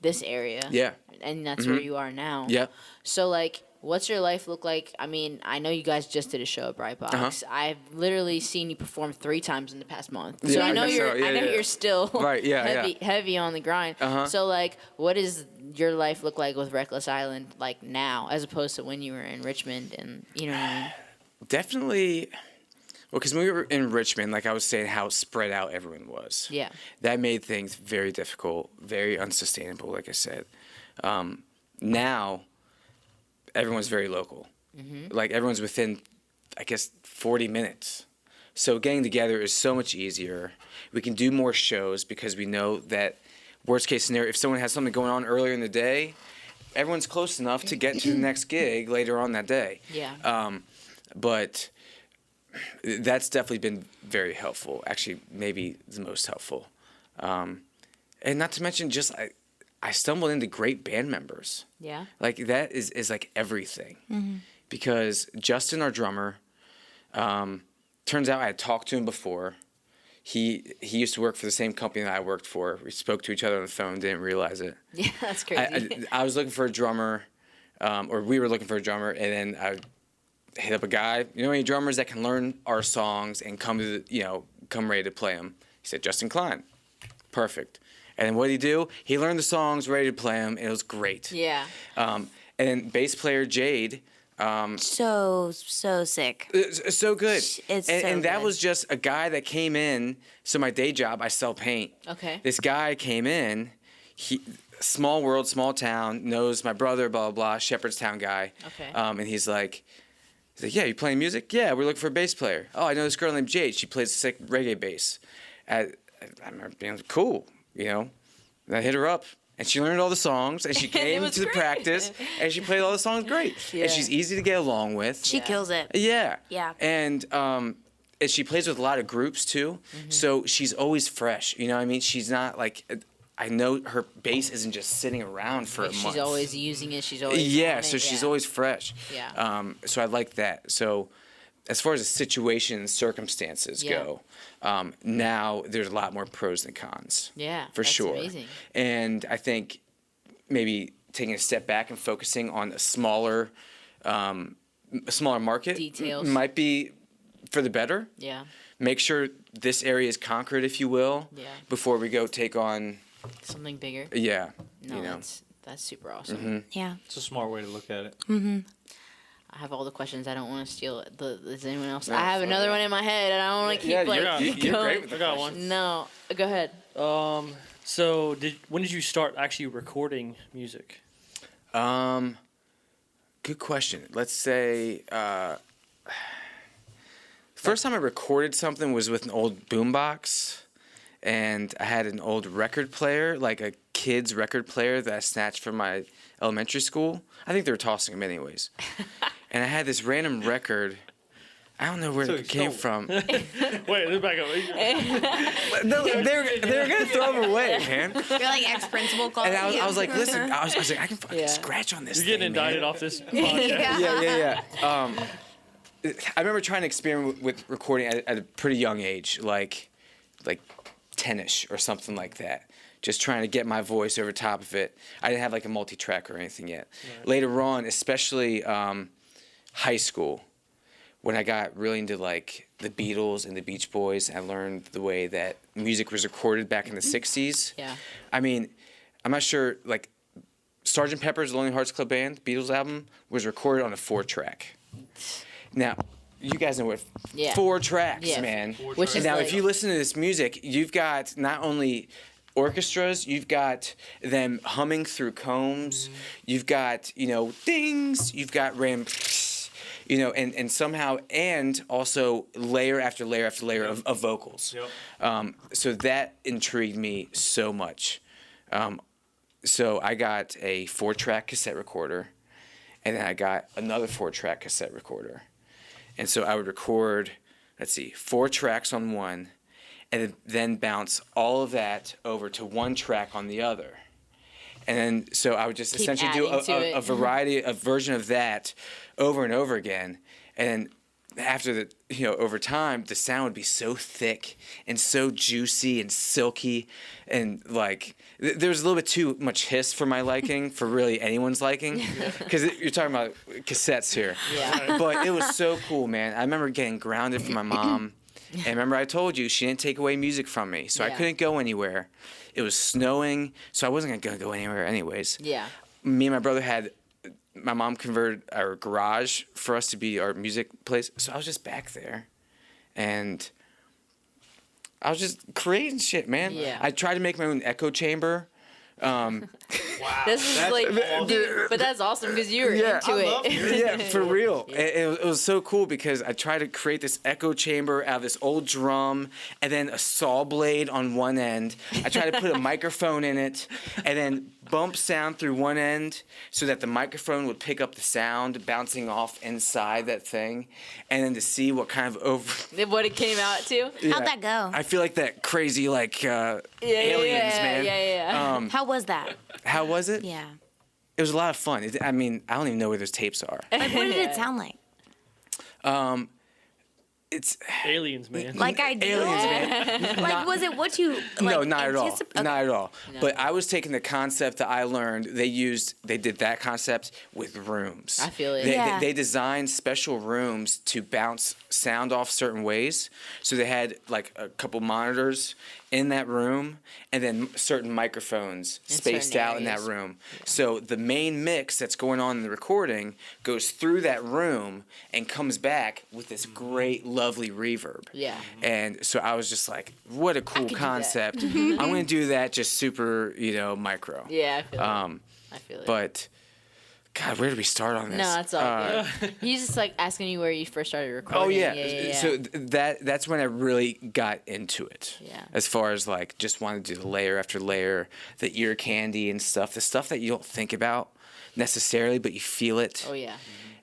this area. Yeah. And that's where you are now. Yeah. So like, what's your life look like? I mean, I know you guys just did a show at Brightbox. Uh-huh. I've literally seen you perform 3 times in the past month. So Yeah, I know I guess you're so. Yeah, I know yeah. you're still Right, yeah, heavy on the grind. Uh-huh. So like, what does your life look like with Reckless Island like now, as opposed to when you were in Richmond and you know what I mean? Definitely. Well, because when we were in Richmond, like I was saying, how spread out everyone was. Yeah. That made things very difficult, very unsustainable, like I said. Now, everyone's very local. Like, everyone's within, I guess, 40 minutes. So getting together is so much easier. We can do more shows because we know that, worst case scenario, if someone has something going on earlier in the day, everyone's close enough to get to the next gig later on that day. Yeah. But that's definitely been very helpful. Actually, maybe the most helpful. And not to mention, just I stumbled into great band members. Yeah. Like that is like everything. Because Justin, our drummer, turns out I had talked to him before. He used to work for the same company that I worked for. We spoke to each other on the phone, didn't realize it. Yeah, that's crazy. I was looking for a drummer, or we were looking for a drummer, and then I hit up a guy. You know any drummers that can learn our songs and come come ready to play them? He said Justin Klein, perfect. And then what did he do? He learned the songs, ready to play them, and it was great. Yeah. And then bass player Jade. So sick. It's so good. It's and so that good. was just a guy that came in. So my day job, I sell paint. Okay. This guy came in. Small world, small town, knows my brother, blah, blah, blah, Shepherdstown guy. Okay. And he's like, yeah, you playing music? Yeah, we're looking for a bass player. Oh, I know this girl named Jade. She plays sick reggae bass. I remember being cool, And I hit her up. And she learned all the songs, and she came was to the great. practice, and she played all the songs great. Yeah. And she's easy to get along with. She kills it. Yeah. Yeah. And she plays with a lot of groups too, so she's always fresh. You know what I mean? She's not like, I know her bass isn't just sitting around for a month. She's always using it. She's always Yeah, on so it, she's yeah. always fresh. Yeah. So I like that. So as far as the situation and circumstances Yeah. go, now there's a lot more pros than cons. Yeah, For that's sure. amazing. And I think maybe taking a step back and focusing on a smaller market Details. might be for the better. Yeah. Make sure this area is conquered, if you will, Yeah. before we go take on. Something bigger. Yeah. No, you know. that's super awesome. Yeah. It's a smart way to look at it. I have all the questions. I don't want to steal it. Does anyone else? No, I have fuck another it. one in my head, and I don't want to keep Yeah, like you're going. great with the I got questions. one. No, go ahead. So when did you start actually recording music? Good question. Let's say first time I recorded something was with an old boombox, and I had an old record player, like a kid's record player that I snatched from my elementary school. I think they were tossing them anyways. And I had this random record. I don't know where So it you came stole from. Wait, let's back up. No, they were gonna throw them away, man. You're like ex-principal calling And you. I was like, listen, I was like, I can fucking Yeah. scratch on this. You're getting thing, man. indicted off this podcast. Yeah. I remember trying to experiment with recording at a pretty young age, like 10ish or something like that. Just trying to get my voice over top of it. I didn't have like a multi-track or anything yet. Right. Later on, especially high school, when I got really into like the Beatles and the Beach Boys, I learned the way that music was recorded back in the 60s. Yeah. I mean, I'm not sure, like Sgt. Pepper's Lonely Hearts Club Band, the Beatles album, was recorded on a 4-track. Now, you guys know what Yeah. 4 tracks, Yeah. man. Which And is now, like, if you listen to this music, you've got not only orchestras, you've got them humming through combs, you've got, dings, you've got and somehow, and also layer after layer after layer of vocals. Yep. So that intrigued me so much. So I got a 4-track cassette recorder, and then I got another 4-track cassette recorder. And so I would record, 4 tracks on one, and then bounce all of that over to 1 track on the other. And then, so I would just Keep essentially do adding to a it. variety, a version of that over and over again. And after over time, the sound would be so thick and so juicy and silky. And like, there's a little bit too much hiss for my liking, for really anyone's liking. Because you're talking about cassettes here. Yeah. But it was so cool, man. I remember getting grounded from my mom. And remember I told you, she didn't take away music from me. So I Yeah. couldn't go anywhere. It was snowing, so I wasn't going to go anywhere anyways. Yeah. Me and my brother my mom converted our garage for us to be our music place. So I was just back there. And I was just creating shit, man. Yeah. I tried to make my own echo chamber. Wow. This is that's like, awesome. dude, but that's awesome because you were Yeah. into I love it. hearing Yeah, for real. It was so cool because I tried to create this echo chamber out of this old drum and then a saw blade on one end. I tried to put a microphone in it and then bump sound through one end so that the microphone would pick up the sound bouncing off inside that thing, and then to see what kind of What it came out to. How'd that go? I feel like that crazy aliens, yeah, man. Yeah. How was that? How was it? Yeah. It was a lot of fun. I mean, I don't even know where those tapes are. Like, what did it sound like? It's Aliens, man. Like I do. aliens, man. Like, was it what you? Like, No, not at all. okay. Not at all. But I was taking the concept that I learned. They did that concept with rooms. I feel it. Yeah. They designed special rooms to bounce sound off certain ways. So they had like a couple monitors in that room, and then certain microphones In spaced certain out in that areas. room. So the main mix that's going on in the recording goes through that room and comes back with this great, lovely reverb. Yeah. And so I was just like, what a cool could do that. concept. I'm going to do that just super, micro. Yeah, I feel it. I feel it. But, God, where did we start on this? No, that's all good. He's just like asking you where you first started recording. Oh yeah. Yeah. So that's when I really got into it. Yeah. As far as like just wanted to do the layer after layer, the ear candy and stuff, the stuff that you don't think about necessarily, but you feel it. Oh yeah.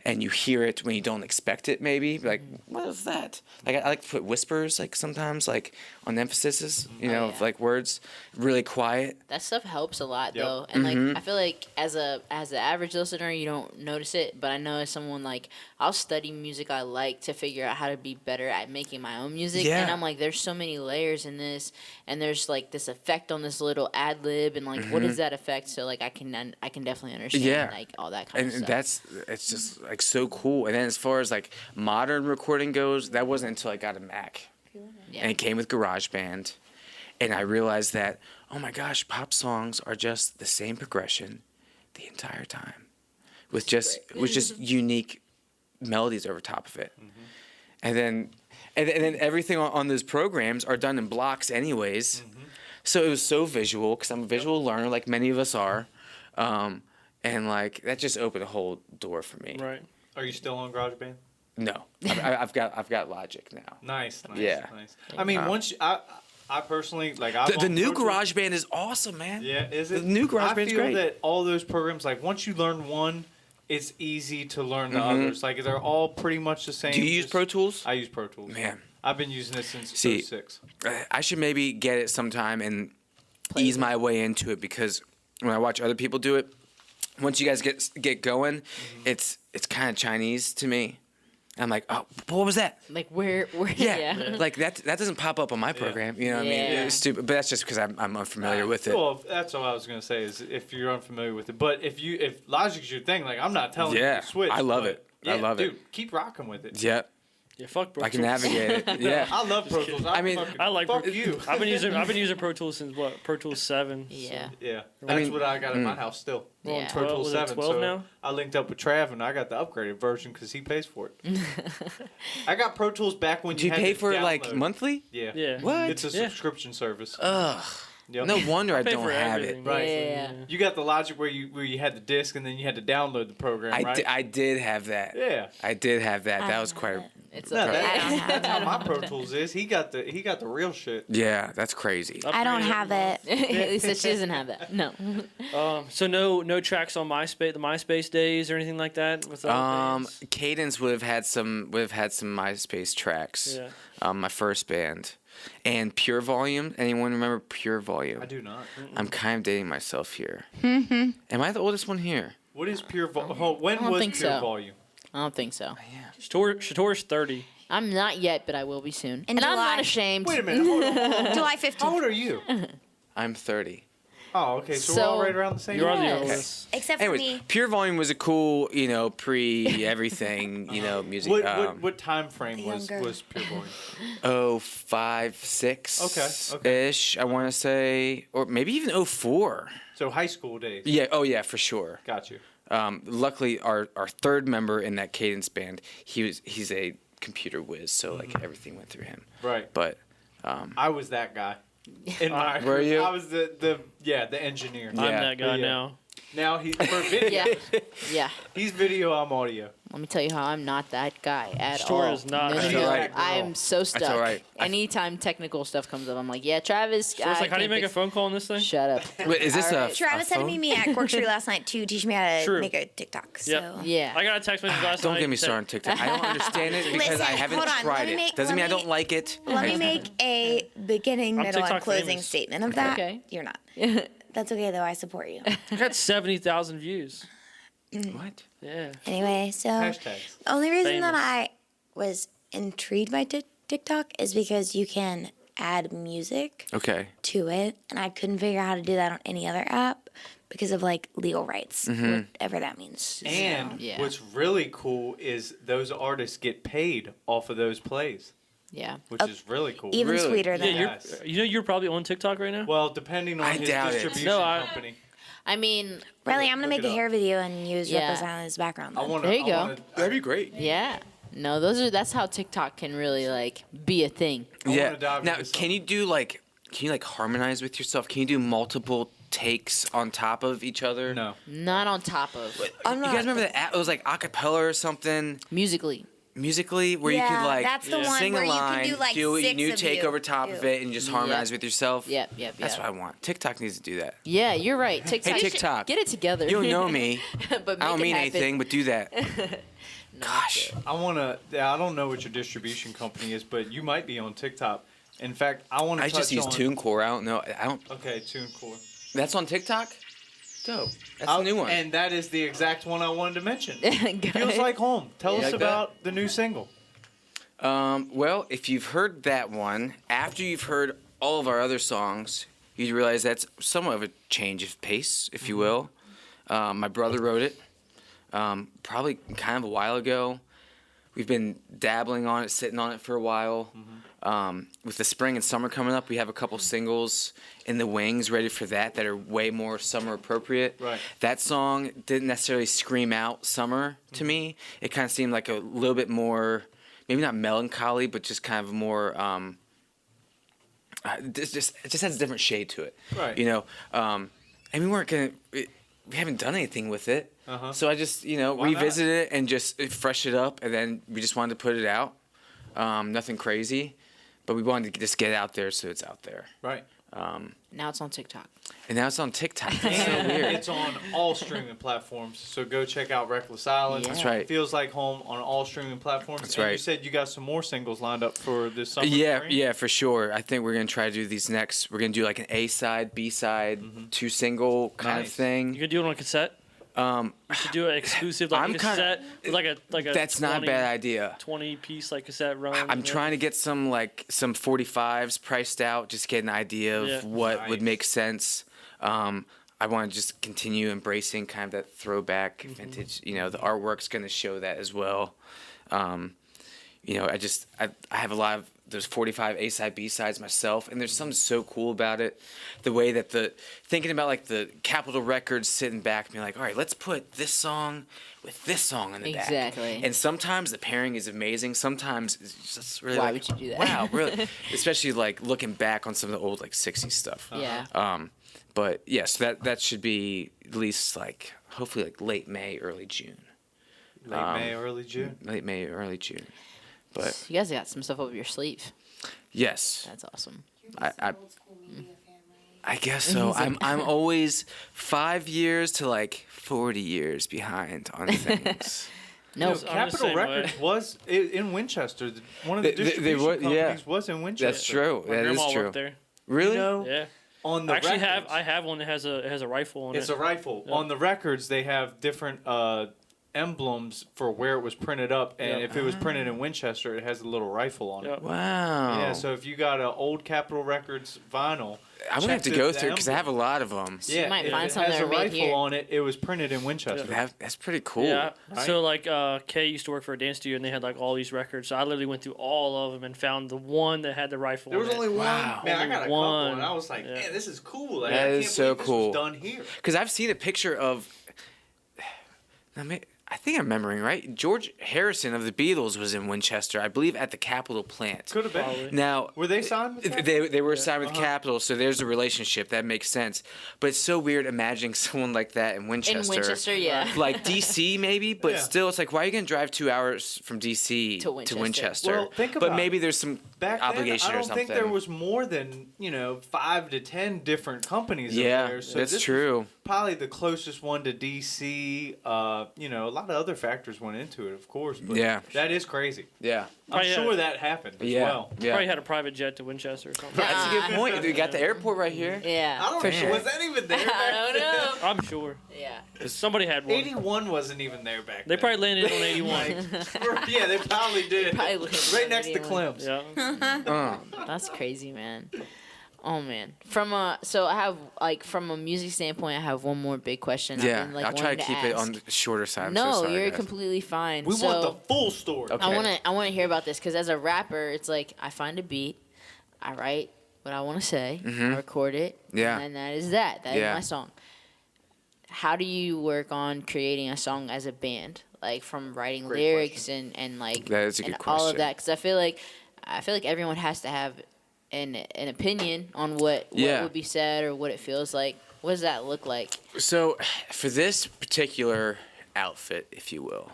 And you hear it when you don't expect it, maybe. Like, what is that? Like, I like to put whispers, like, sometimes, like, on emphasis, yeah. of, like, words, really quiet. That stuff helps a lot Yep. though, and Mm-hmm. like I feel like as the average listener, you don't notice it, but I know as someone like I'll study music I like to figure out how to be better at making my own music, Yeah. and I'm like, there's so many layers in this, and there's like this effect on this little ad lib, and like what is that effect? So like I can definitely understand Mm-hmm. Yeah. like all that kind And of stuff. it's just, like, so cool. And then as far as, like, modern recording goes, that wasn't until I got a Mac. Yeah. And it came with GarageBand. And I realized that, oh my gosh, pop songs are just the same progression the entire time, with just unique melodies over top of it. And then everything on those programs are done in blocks anyways. So it was so visual because I'm a visual learner, like many of us are, and like that just opened a whole door for me. Right. Are you still on GarageBand? No, I've got Logic now. Nice. Yeah. Nice. I mean, once I personally like The new GarageBand is awesome, man. Yeah, is it? The new I GarageBand's feel great. that all those programs, like once you learn one, it's easy to learn the others. Like they're all pretty much the same. Do you use just- Pro Tools? I use Pro Tools. Man, I've been using it since See, 06. I should maybe get it sometime and ease my way into it, because when I watch other people do it, once you guys get going, it's kind of Chinese to me. I'm like, oh, what was that? Like where Yeah, like that doesn't pop up on my program. You know what I mean? Yeah. It's stupid, but that's just because I'm unfamiliar with it. Well, that's all I was gonna say is if you're unfamiliar with it. But if Logic's your thing, like I'm not telling you Yeah, to switch. I love but it. I love it. Dude, keep rocking with it. Yeah, Yeah, fuck Pro I can Tools. navigate it. Yeah. I love Pro Tools. I mean, I like fuck Pro- you. I've been using Pro Tools since what? Pro Tools 7. Yeah. Yeah, that's mean, what I got in my house still. We're on Yeah. Pro 12, Tools was it 7. 12 so now? I linked up with Trav and I got the upgraded version because he pays for it. I got Pro Tools back when Do you had pay to for it like download. monthly? Yeah. Yeah. What? It's a Yeah. subscription service. Ugh. Yep. No wonder I Pay don't for have everything. it. Right. Yeah. You got the Logic where you had the disc and then you had to download the program, right? I did have that. Yeah. I did have that. I That was don't quite. have it. It's No, okay. I don't have that's how it. my Pro Tools is. He got the real shit. Yeah, that's crazy. I don't have it. Lisa, she doesn't have that. No. So no tracks on MySpace, the MySpace days or anything like that. With other bands? Cadence would have had some MySpace tracks. Yeah. My first band, and Pure Volume. Anyone remember Pure Volume? I do not. I'm kind of dating myself here. Am I the oldest one here? What is Pure Volume? When I don't was think Pure so. Volume? I don't think so. Shator's 30. I'm not yet, but I will be soon. In and I'm July. not ashamed. Wait a minute. Hold on. July How 15th. old are you? I'm 30. Oh, okay. So, we're So- all right around the same You're age. the Yes. oldest. Except for Anyways, me. Pure Volume was a cool, pre everything, music. What time frame was Younger. Pure Volume? 05, 6 Okay. ish, I want to say, or maybe even 04. So high school days. Yeah, oh yeah, for sure. Got you. Luckily, our third member in that Cadence band, he's a computer whiz, so like everything went through him. Right. But I was that guy. In my Were you? I was the engineer. Yeah. I'm that guy Yeah. now. Now for video, Yeah. he's video, I'm audio. Let me tell you how I'm not that guy at Sure all. is not. No, That's no, all no. right. I am so stuck. all right. Anytime technical stuff comes up, I'm like, yeah, Travis. So it's like, how do you make a phone call on this thing? Shut up. Wait, is this All a right. Travis had to meet me at Corkscrew last night to teach me how to True. make a TikTok. So. Yep. Yeah. I got a text message last Don't night. get me that- started on TikTok. I don't understand it because I Listen, haven't hold on. tried Let me it. make- Doesn't let mean I me- don't like it. Let me make a beginning, I'm middle, and TikTok closing famous. statement of that. Okay. You're not. That's okay, though. I support you. I got 70,000 views. What? Yeah. Anyway, so Hashtags. the only reason that Famous. I was intrigued by TikTok is because you can add music Okay. to it, and I couldn't figure out how to do that on any other app because of like legal rights, whatever that means. And Yeah. what's really cool is those artists get paid off of those plays, Yeah. which is really cool. Even Really? sweeter Yeah, than Yes. you're probably on TikTok right now? Well, depending on I his doubt it. distribution No, I- company. I mean, Riley, I'm gonna Look make it a up. hair video and use Yeah. Reckless Island as background. I then. want There you go. That'd be great. yeah. No, that's how TikTok can really like be a thing. Yeah. wanna dive Now, into can you do like, harmonize with yourself? Can you do multiple takes on top of each other? No. Not on top of You guys remember that app? It was like acapella or something, musically. musically, where you Yeah, could like that's the Yeah. one sing where a you can line, do, like, a six new of take you. over top of it, and just harmonize with yourself. Yep. That's what I want. TikTok needs to do that. Yeah, you're right. TikTok. Hey, TikTok. Get it together. You don't know me. but make I don't it mean happen. anything, but do that. Gosh. I don't know what your distribution company is, but you might be on TikTok. In fact, I want to I touch just use on... TuneCore. I don't know. I don't. Okay, TuneCore. That's on TikTok. Dope. That's a new one. And that is the exact one I wanted to mention. Go Feels ahead. like home. Tell us like that? about the new single. Well, if you've heard that one, after you've heard all of our other songs, you realize that's somewhat of a change of pace, if you will. My brother wrote it, probably kind of a while ago. We've been dabbling on it, sitting on it for a while. With the spring and summer coming up, we have a couple singles in the wings ready for that are way more summer appropriate. Right. That song didn't necessarily scream out summer to me. It kind of seemed like a little bit more, maybe not melancholy, but just kind of more. It just has a different shade to it. Right. You know, and we weren't gonna. We haven't done anything with it. Uh-huh. So I just, Why not? revisited it and just fresh it up, and then we just wanted to put it out. Nothing crazy, but we wanted to just get it out there, so it's out there. Right. Now it's on TikTok. And now it's on TikTok. That's so And weird. it's on all streaming platforms. So go check out Reckless Island. Yeah. That's right. Feels like home on all streaming platforms. That's and You right. said you got some more singles lined up for this summer. Yeah, spring? yeah, for sure. I think we're gonna try to do these next. We're gonna do like an A side, B side, two single kind Nice. of thing. You can do it on cassette. You should do an exclusive like I'm kinda- cassette, with like a That's not a 20 bad idea. 20 piece like cassette run. I'm trying to get some 45s priced out, just get an idea of Yeah. what would Nice. make sense. I want to just continue embracing kind of that throwback vintage. The artwork's going to show that as well. I have a lot of those 45 A side, B sides myself, and there's something so cool about it. The way that thinking about like the Capitol Records sitting back and being like, all right, let's put this song with this song in the back. Exactly. And sometimes the pairing is amazing. Sometimes it's just really Why like, would you do that? wow, really? Especially like looking back on some of the old 60s stuff. Yeah. But yeah, so that should be at least hopefully late May, early June. Late May, early June. Late May, early June. But You guys got some stuff up your sleeve. yes, That's awesome. I guess so. I'm always 5 years to 40 years behind on things. No, I'm the Capitol same Records way. was in Winchester. One of the They distribution were- yeah. companies was in Winchester. That's true. My That is grandma true. worked there. Really? You know, Yeah. on the I actually records, have one that has a rifle on It's it. a rifle. Yeah. On the records, they have different emblems for where it was printed up, and Yeah. if it was printed in Winchester, it has a little rifle on Yeah. it. Wow. Yeah, so if you got an old Capitol Records vinyl, I'm gonna have to check go the through because I have a emblem. lot of them. Yeah, might if find it some has that a are made rifle here. on it, it was printed in Winchester. That's pretty cool. Yeah. Right? So Kay used to work for a dance studio and they had all these records. So I literally went through all of them and found the one that had the rifle. There was on only it. one. Wow. Man, I Only got a one. couple, and I was like, Yeah. man, this is cool. Like, That I is can't so believe cool. This was done here. Because I've seen a picture of. I I think I'm remembering right. George Harrison of the Beatles was in Winchester, I believe, at the Capitol plant. Could have been. Probably. Now, Were they signed with that? they were signed with Capitol, so there's a relationship that makes sense. But it's so weird imagining someone like that in Winchester. In Winchester, yeah. Like DC maybe, but Yeah. still, it's like, why are you gonna drive 2 hours from DC To Winchester. Well, think but about maybe it. there's some Back obligation then, I or don't something. think there was more than 5 to 10 different companies. Yeah, up there. So that's this was true. Probably the closest one to DC. A lot of other factors went into it, of course. But Yeah. that is crazy. Yeah. I'm Oh, yeah. sure that happened as Yeah. well. Yeah. Probably had a private jet to Winchester or something. That's a good point. We got the airport right here. Yeah. I don't for know. sure. Was that even there? I don't know. I'm sure. Yeah. Somebody had one. 81 wasn't even there back They then. probably landed on 81. Yeah, they probably did. Probably landed right on next to 81. Clem's. Yeah. That's crazy, man. Oh man. So I have from a music standpoint, I have one more big question. Yeah, I've been, I'll try to wanting keep it ask. on the shorter side. I'm No, so sorry, you're guys. completely fine. We so want the full story. Okay. I want to hear about this because as a rapper, it's like I find a beat, I write what I want to say, I record it, Mm-hmm. Yeah. and that is that. That is Yeah. my song. How do you work on creating a song as a band, like from writing Great lyrics and like That is a and good all of question. that? Because I feel like everyone has to have an opinion on what Yeah. would be said or what it feels like. What does that look like? So, for this particular outfit, if you will,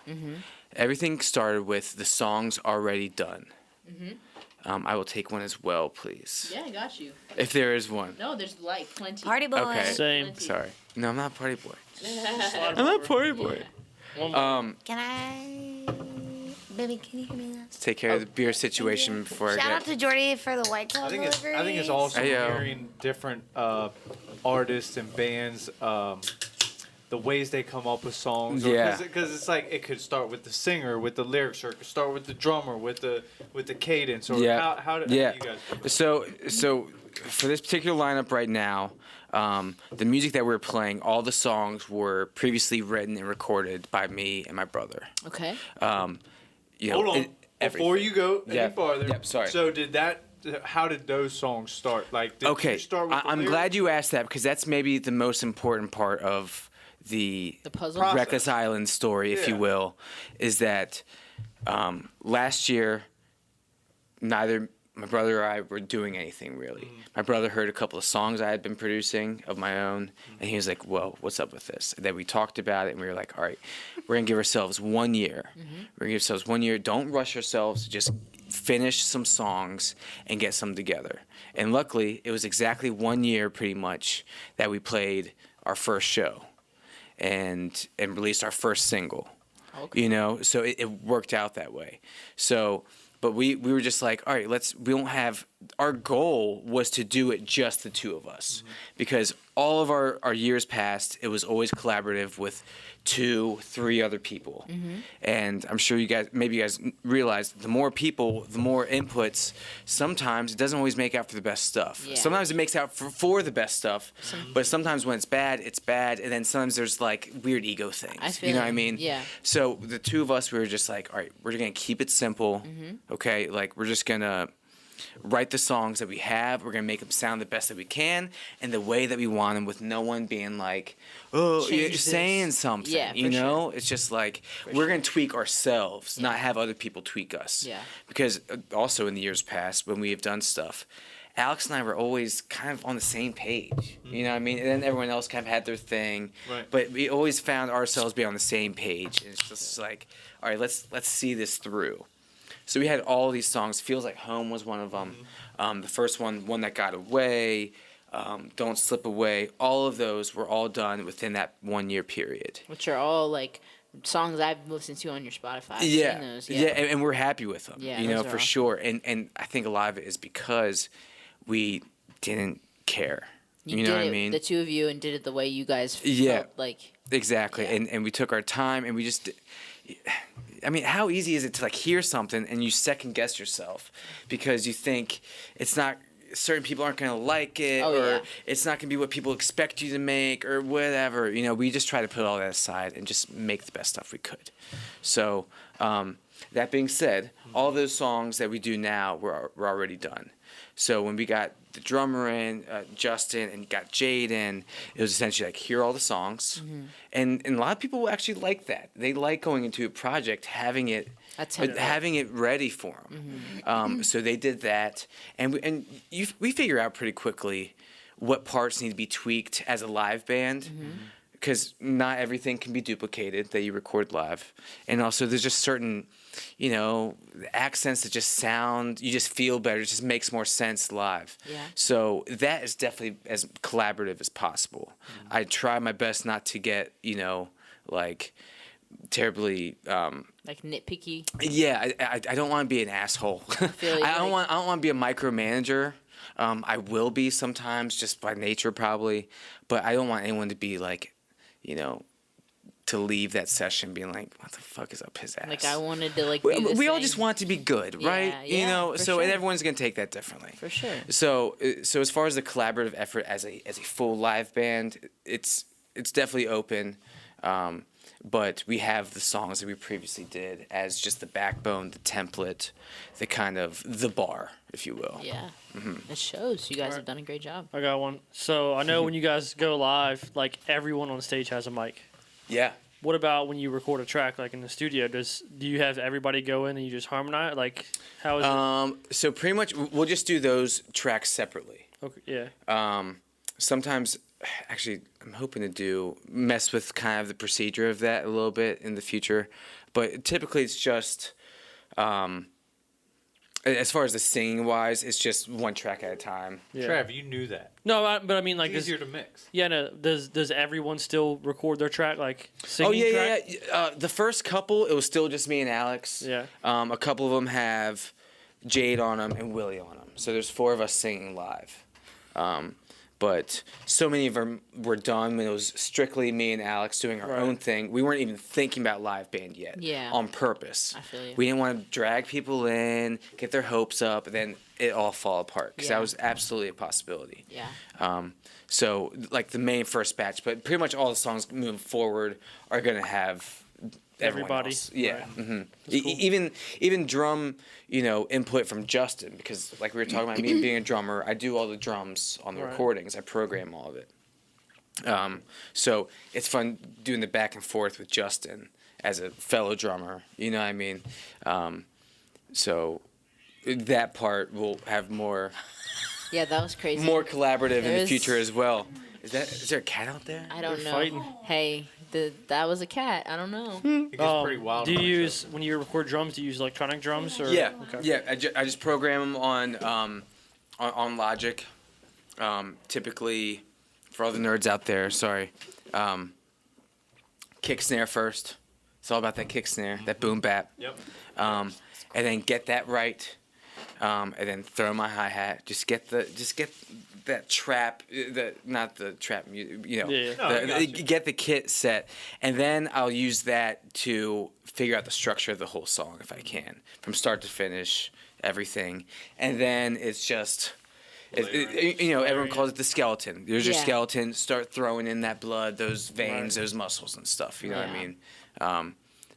everything started with the songs already done. I will take one as well, please. Yeah, I got you. If there is one. No, there's like plenty. Party boy. Okay. Same. Sorry. No, I'm not party boy. Slide I'm not over. party boy. One more. Can I? Baby, can you hear me now? Let's take care of the beer situation before Shout I out get. to Jordy for the White Claw I think it's deliveries. also Ayo. hearing different artists and bands, the ways they come up with songs. Yeah. Because it's like it could start with the singer, with the lyrics, or it could start with the drummer, with the cadence, or Yeah. how do Yeah. you guys? So for this particular lineup right now, the music that we're playing, all the songs were previously written and recorded by me and my brother. Okay. You know, Hold on. Before everything. you go any Yeah. farther. Yep, sorry. So how did those songs start? Like, did Okay, you start with the I'm lyrics? glad you asked that because that's maybe the most important part of the puzzle. Process. Reckless Island story, if you Yeah. will, is that last year, neither my brother or I were doing anything really. My brother heard a couple of songs I had been producing of my own, and he was like, "Whoa, what's up with this?" And then we talked about it, and we were like, "All right, we're gonna give ourselves 1 year. We're gonna give ourselves 1 year. Don't rush ourselves. Just finish some songs and get some together." And luckily, it was exactly 1 year, pretty much, that we played our first show, and released our first single. Okay. You know, so it worked out that way. So, but we were just like, all right, we don't have, our goal was to do it just the two of us. Because all of our years past, it was always collaborative with 2-3 other people. And I'm sure you guys realize the more people, the more inputs, sometimes it doesn't always make out for the best stuff. Yeah. Sometimes it makes out for the best stuff, but sometimes when it's bad, and then sometimes there's like weird ego things. I feel You know what I you. mean? Yeah. So the two of us, we were just like, all right, we're gonna keep it simple, okay? Like we're just gonna write the songs that we have. We're gonna make them sound the best that we can, and the way that we want them, with no one being like, "Oh, Change you're this." saying something." Yeah, you for know, it's just like we're gonna tweak ourselves, not have other people tweak us. Yeah. Because also in the years past, when we have done stuff, Alex and I were always kind of on the same page. You know what I mean? And then everyone else kind of had their thing. Right. But we always found ourselves being on the same page. And it's just like, all right, let's see this through. So we had all these songs. Feels Like Home was one of them. The first one That Got Away, Don't Slip Away. All of those were all done within that 1 year period. Which are all like songs I've listened to on your Spotify. I've Yeah, seen those, yeah, and we're happy with them. Yeah, you know, those are for awesome. sure. And I think a lot of it is because we didn't care. You know did what I it, mean? The two of you, and did it the way you guys Yeah. felt like. Exactly. Yeah. And we took our time, and we just, I mean, how easy is it to like hear something and you second guess yourself because you think it's not, certain people aren't going to like it, Oh, or yeah. it's not going to be what people expect you to make, or whatever. You know, we just try to put all that aside and just make the best stuff we could. So, that being said, all those songs that we do now were already done. So when we got the drummer in, Justin, and got Jade in. It was essentially like, here are all the songs. And a lot of people actually like that. They like going into a project, having it ready for them. So they did that. And we figure out pretty quickly what parts need to be tweaked as a live band. Because not everything can be duplicated that you record live. And also there's just certain, accents that just sound, you just feel better. It just makes more sense live. Yeah. So that is definitely as collaborative as possible. I try my best not to get, like terribly... like nitpicky. Yeah, I don't want to be an asshole. I don't want to be a micromanager. I will be sometimes, just by nature probably. But I don't want anyone to be like... to leave that session being like, what the fuck is up his ass? Like I wanted to like. We all just want it to be good, right? Yeah, for sure. And everyone's gonna take that differently. For sure. So as far as the collaborative effort as a full live band, it's definitely open. But we have the songs that we previously did as just the backbone, the template, the kind of the bar, if you will. Yeah. It shows. You guys have done a great job. I got one. So I know when you guys go live, like everyone on stage has a mic. Yeah. What about when you record a track, like in the studio? Do you have everybody go in and you just harmonize? Like, how is it? So pretty much, we'll just do those tracks separately. Okay, yeah. Sometimes, actually, I'm hoping to mess with kind of the procedure of that a little bit in the future, but typically it's just, as far as the singing wise, it's just one track at a time. Yeah. Trav, you knew that. No, but I mean, like, It's easier to mix. yeah. No, does everyone still record their track, like singing track? Yeah. The first couple, it was still just me and Alex. Yeah. A couple of them have Jade on them and Willie on them, so there's 4 of us singing live. But so many of them were done when it was strictly me and Alex doing our own thing. We weren't even thinking about live band yet. Yeah. On purpose. I feel you. We didn't want to drag people in, get their hopes up, and then it all fall apart. Because that was absolutely a possibility. Yeah. So, like the main first batch, but pretty much all the songs moving forward are going to have Everybody. else. Yeah. Right. Cool. Even drum, input from Justin, because like we were talking about me being a drummer, I do all the drums on the recordings. I program all of it. So it's fun doing the back and forth with Justin as a fellow drummer. You know what I mean? So that part will have more. Yeah, that was crazy. More collaborative in the There's- future as well. Is there a cat out there? I don't They're know. fighting. Hey, that was a cat. I don't know. It gets pretty wild. Do you on my use when you record drums? Do you use electronic drums or? Yeah, Okay. yeah. I just program them on Logic. Typically, for all the nerds out there, sorry. Kick snare first. It's all about that kick snare, that boom bap. Yep. And then get that right. And then throw my hi hat. Just get that trap. Not the trap. Yeah. No, I got you. Get the kit set, and then I'll use that to figure out the structure of the whole song if I can, from start to finish, everything, and then it's just. Everyone calls it the skeleton. There's your Yeah. skeleton. Start throwing in that blood, those veins, those muscles and stuff. You know what I mean?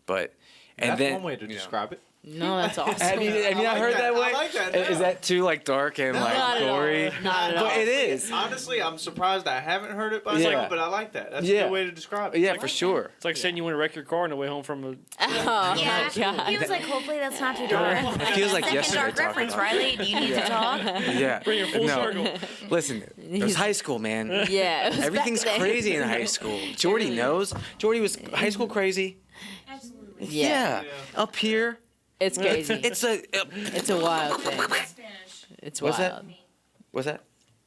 But and That's then one way to describe it. No, that's awesome. Have you not like heard that that. way? I like that, Is yeah. that too like dark and Not at all. gory? Not at all. But it is. Honestly, I'm surprised I haven't heard it by Yeah. now, but I like that. That's a Yeah. good way to describe it. Yeah, for sure. It's like saying you want to wreck your car on the way home from a. Oh Yeah, my god. he was like, hopefully that's not too dark. It feels like Second yesterday. dark talking reference, about Riley. Do you need to talk? it. Yeah. Bring it full No. circle. Listen, it was high school, man. Yeah. it was Everything's back then. crazy in high school. Jordy knows. Jordy was high school crazy. Absolutely. Yeah. Up here, It's crazy. it's a. It's a wild thing. Spanish. It's What's wild. that? What's that?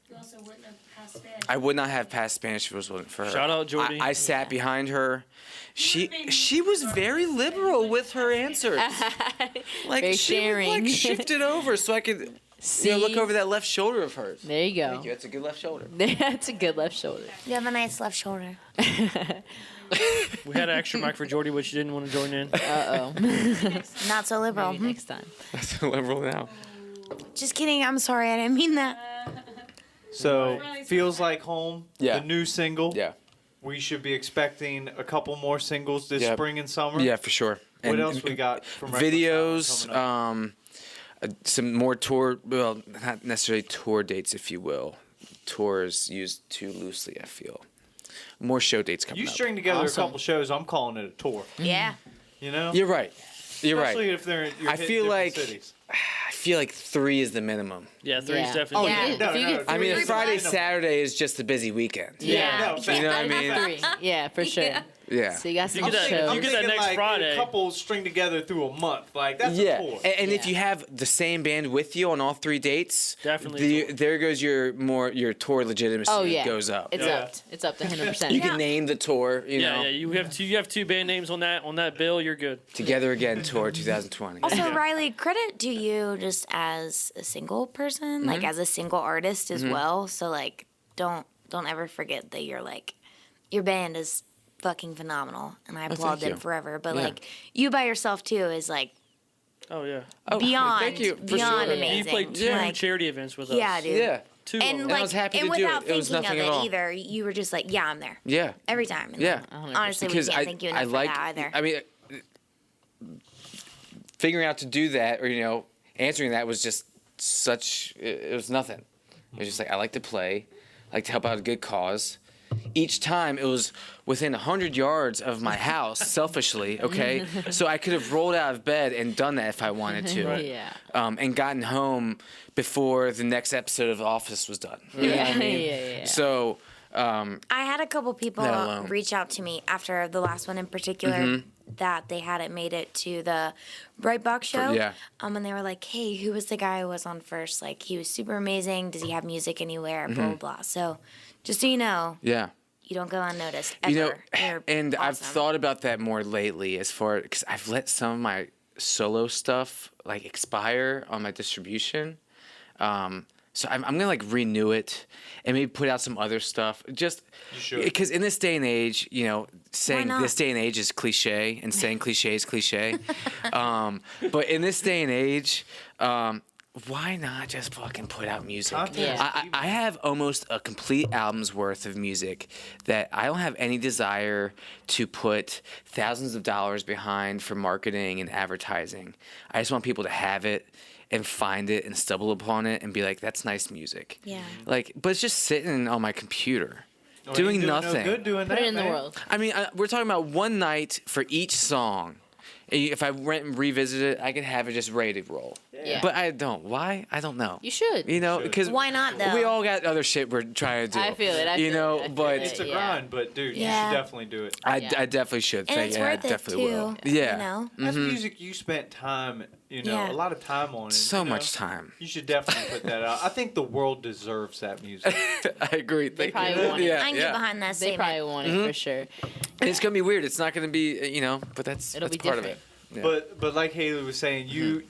You also wouldn't have passed Spanish. I would not have passed Spanish if it wasn't for her. Shout out, Jordy. I sat behind her. She was very liberal with her answers. Like Very she would, sharing. like shifted over so I could look See? over that left shoulder of hers. There you go. Thank you. That's a good left shoulder. That's a good left shoulder. You have a nice left shoulder. We had an extra mic for Jordy, which you didn't want to join in. Uh oh. Not so liberal. Maybe next time. That's a liberal now. Just kidding. I'm sorry. I didn't mean that. So, Feels Like Home, Yeah. the new single. Yeah. We should be expecting a couple more singles this Yeah. spring and summer. Yeah, for sure. What And else we got from Reckless videos. Island coming some more tour, well, not necessarily tour dates, if you will. Tour is used too loosely, I feel. More show dates coming You up. string together Awesome. a couple shows, I'm calling it a tour. Yeah. You know? You're right. You're Especially right. if they're you're I hitting feel different like cities. I feel like 3 is the minimum. Yeah, three's Yeah. definitely. Yeah. No, No, if you no, get I mean, a three- Friday, Saturday is just a busy weekend. Yeah. No, You know what I mean? Three. Yeah, for sure. Yeah. So you got You some get that- shows. you get that thinking next like Friday. A couple string together through a month. Like, that's a Yeah, tour. and if Yeah. you have the same band with you on all 3 dates, Definitely a tour. there goes your tour legitimacy Oh yeah, goes up. It's Yeah. up. It's up to 100%. You can name the tour, you know. Yeah, you have two band names on that bill. You're good. Together Again Tour 2020. Also, Riley, credit to you just as a single person, like as a single artist as well. So like, don't ever forget that your band is fucking phenomenal, and I applaud thank them you. forever. But Yeah. like, you by yourself too is like Oh yeah. Oh, beyond thank you. For beyond sure. amazing. You played 2 Like, charity events with us. yeah, dude. Yeah. 2 of And them. like, I was happy and to do without it. It was thinking of nothing it at all. either, you were just like, yeah, I'm there Yeah. every time. And Yeah. honestly, we Because can't thank you enough I for like that either. I mean figuring out to do that or answering that was just such it was nothing. It was just like I like to play, I like to help out a good cause. Each time it was within 100 yards of my house, selfishly, okay? So I could have rolled out of bed and done that if I wanted to. Right. Yeah. And gotten home before the next episode of The Office was done. You know what I mean? Yeah. So, I had a couple people That alone. reach out to me after the last one in particular that they hadn't made it to the Bright Box show. yeah. And they were like, hey, who was the guy who was on first? Like, he was super amazing. Does he have music anywhere? Blah, blah, blah. So just so you know, yeah. you don't go unnoticed ever. You know, You're and I've awesome. thought about that more lately as far because I've let some of my solo stuff like expire on my distribution. So I'm gonna like renew it and maybe put out some other stuff. Just You should. because in this day and age, saying not? this day and age is cliche and saying cliche is cliche. But in this day and age, why not just fucking put out music? Content. I have almost a complete album's worth of music that I don't have any desire to put thousands of dollars behind for marketing and advertising. I just want people to have it and find it and stumble upon it and be like, that's nice music. Yeah. Like, but it's just sitting on my computer. Oh, Doing ain't nothing. No good doing Put that, it in the man. world. I mean, we're talking about one night for each song. If I went and revisited it, I could have it just ready to roll. Yeah. But I don't. Why? I don't know. You should. should. Because Why not, though? we all got other shit we're trying to do. I feel it. I feel it. But It's a Yeah. grind, but dude, you Yeah. should definitely do it. I Yeah. definitely should. And it's worth I it, definitely too. will. Yeah. You know? That's music you spent time, Yeah. a lot of time on. And, So much time. You should definitely put that out. I think the world deserves that music. I agree. They Thank probably you. want it. Yeah, I can yeah. get behind that They statement. probably want it for sure. And it's gonna be weird. It's not gonna be, but that's It'll that's be part different. of it. Yeah. But like Haley was saying, you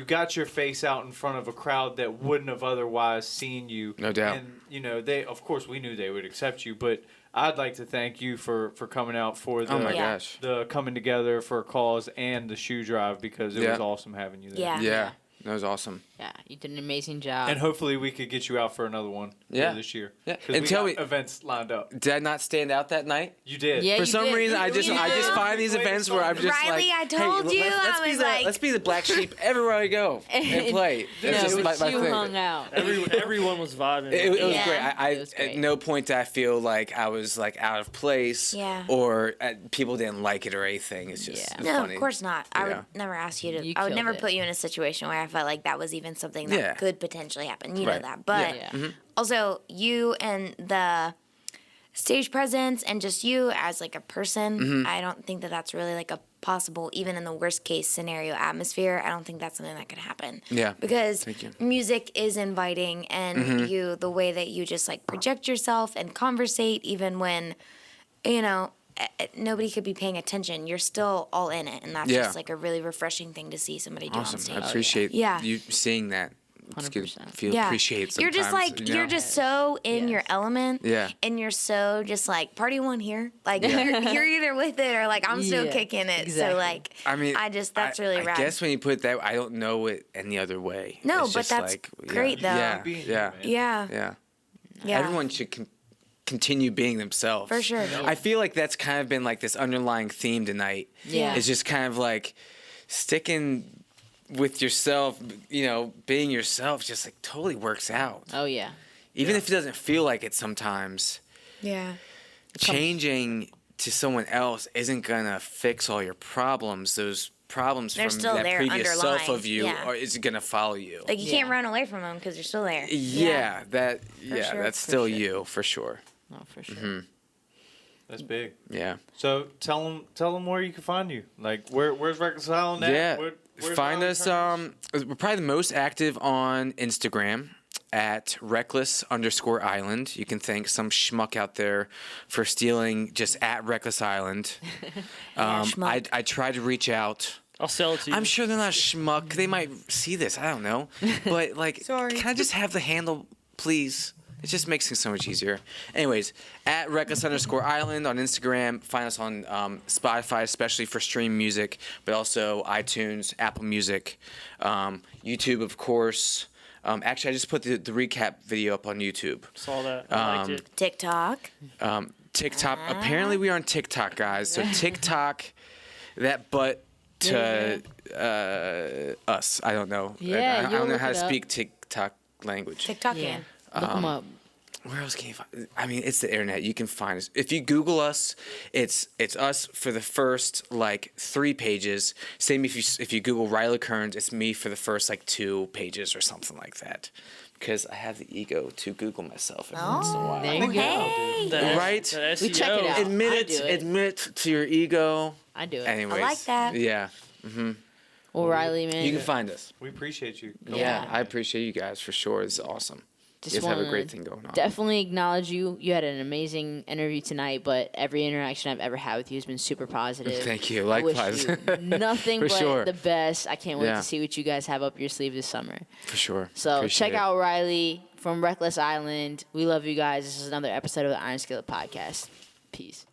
got your face out in front of a crowd that wouldn't have otherwise seen you. No doubt. And they, of course, we knew they would accept you, but I'd like to thank you for coming out for the Oh my Yeah. gosh. the coming together for a cause and the shoe drive because it Yeah. was awesome having you there. Yeah. Yeah. That was awesome. Yeah, you did an amazing job. And hopefully we could get you out for another one Yeah. this year. Yeah. 'Cause And we tell got me- events lined up. Did I not stand out that night? You did. Yeah, For you some did. reason, I You just did. find these events where I'm just Riley, like, I told hey, you, let's I be was the like- let's be the black sheep everywhere I go and play. That's No, just my you thing. hung out. Everyone was vibing. It was Yeah. great. It was great. At no point did I feel like I was like out of place, Yeah. or people didn't like it or anything. It's just Yeah. it's No, funny. of course not. I Yeah. would never ask you to. You I would killed never it. put you in a situation where I felt like that was even something that Yeah. could potentially happen. You know Right. that. But Yeah. also, you and the stage presence and just you as like a person, Mm-hmm. I don't think that that's really like a possible, even in the worst case scenario atmosphere. I don't think that's something that could happen. Yeah. Because Thank you. music is inviting, and the way that you just like project yourself and conversate, even when, nobody could be paying attention, you're still all in it, and that's Yeah. just like a really refreshing thing to see somebody do on Awesome. stage. I appreciate Yeah. you seeing that. It's good. 100%. Feel Yeah. appreciated. You're just sometimes, like you know? you're just so in your Yes. element. Yeah. And you're so just like party one here. Like you're either with it or like I'm still Yeah, kicking it. exactly. So like I mean, that's really I rad. guess when you put it that, I don't know it any other way. No, It's but just that's like, great, though. Yeah, Being you, yeah, man. yeah. yeah. Yeah. Everyone should continue being themselves. For sure. I feel like that's kind of been like this underlying theme tonight. Yeah. It's just kind of like sticking with yourself, being yourself just like totally works out. Oh yeah. Even if it doesn't feel like it sometimes, Yeah. changing to someone else isn't gonna fix all your problems. Those problems They're from still that there previous self underlying, of you yeah. is gonna follow you. Like you can't run away from them because you're still there. Yeah, sure. that's still you for sure. No, for sure. That's big. Yeah. So tell them where you can find you. Like where's Reckless Island at? Yeah. Where's Find Riley us. Kerns? We're probably the most active on Instagram at reckless_island. You can thank some schmuck out there for stealing just at Reckless Island. schmuck. I tried to reach out. I'll sell it to you. I'm sure they're not schmuck. They might see this. I don't know. But like, can I just have the handle, please? It just makes things so much easier. Anyways, at reckless_island on Instagram. Find us on Spotify, especially for stream music, but also iTunes, Apple Music, YouTube, of course. Actually, I just put the recap video up on YouTube. Saw that. I liked it. TikTok. TikTok. Apparently, we are on TikTok, guys. So TikTok, that butt to us. I don't know. Yeah, I you'll don't know look how to it up. speak TikTok language. TikTok Yeah. in. Look them up. Where else can you find? I mean, it's the internet. You can find us. If you Google us, it's us for the first like 3 pages. Same if you Google Riley Kerns, it's me for the first like 2 pages or something like that. Because I have the ego to Google myself every once in a while. There you go. Hey. Right? That We check it SEO. out. Admit I it. do it. Admit to your ego. I do it. Anyways, like that. Yeah. Well, Riley, man. You can find us. We appreciate you. Yeah, I appreciate you guys for sure. This is awesome. You guys have a great thing going on. Definitely acknowledge you. You had an amazing interview tonight, but every interaction I've ever had with you has been super positive. Thank you. I wish Likewise. you nothing For but sure. the best. I can't wait Yeah. to see what you guys have up your sleeve this summer. For sure. So Appreciate check it. out Riley from Reckless Island. We love you guys. This is another episode of the Iron Skillet Podcast. Peace.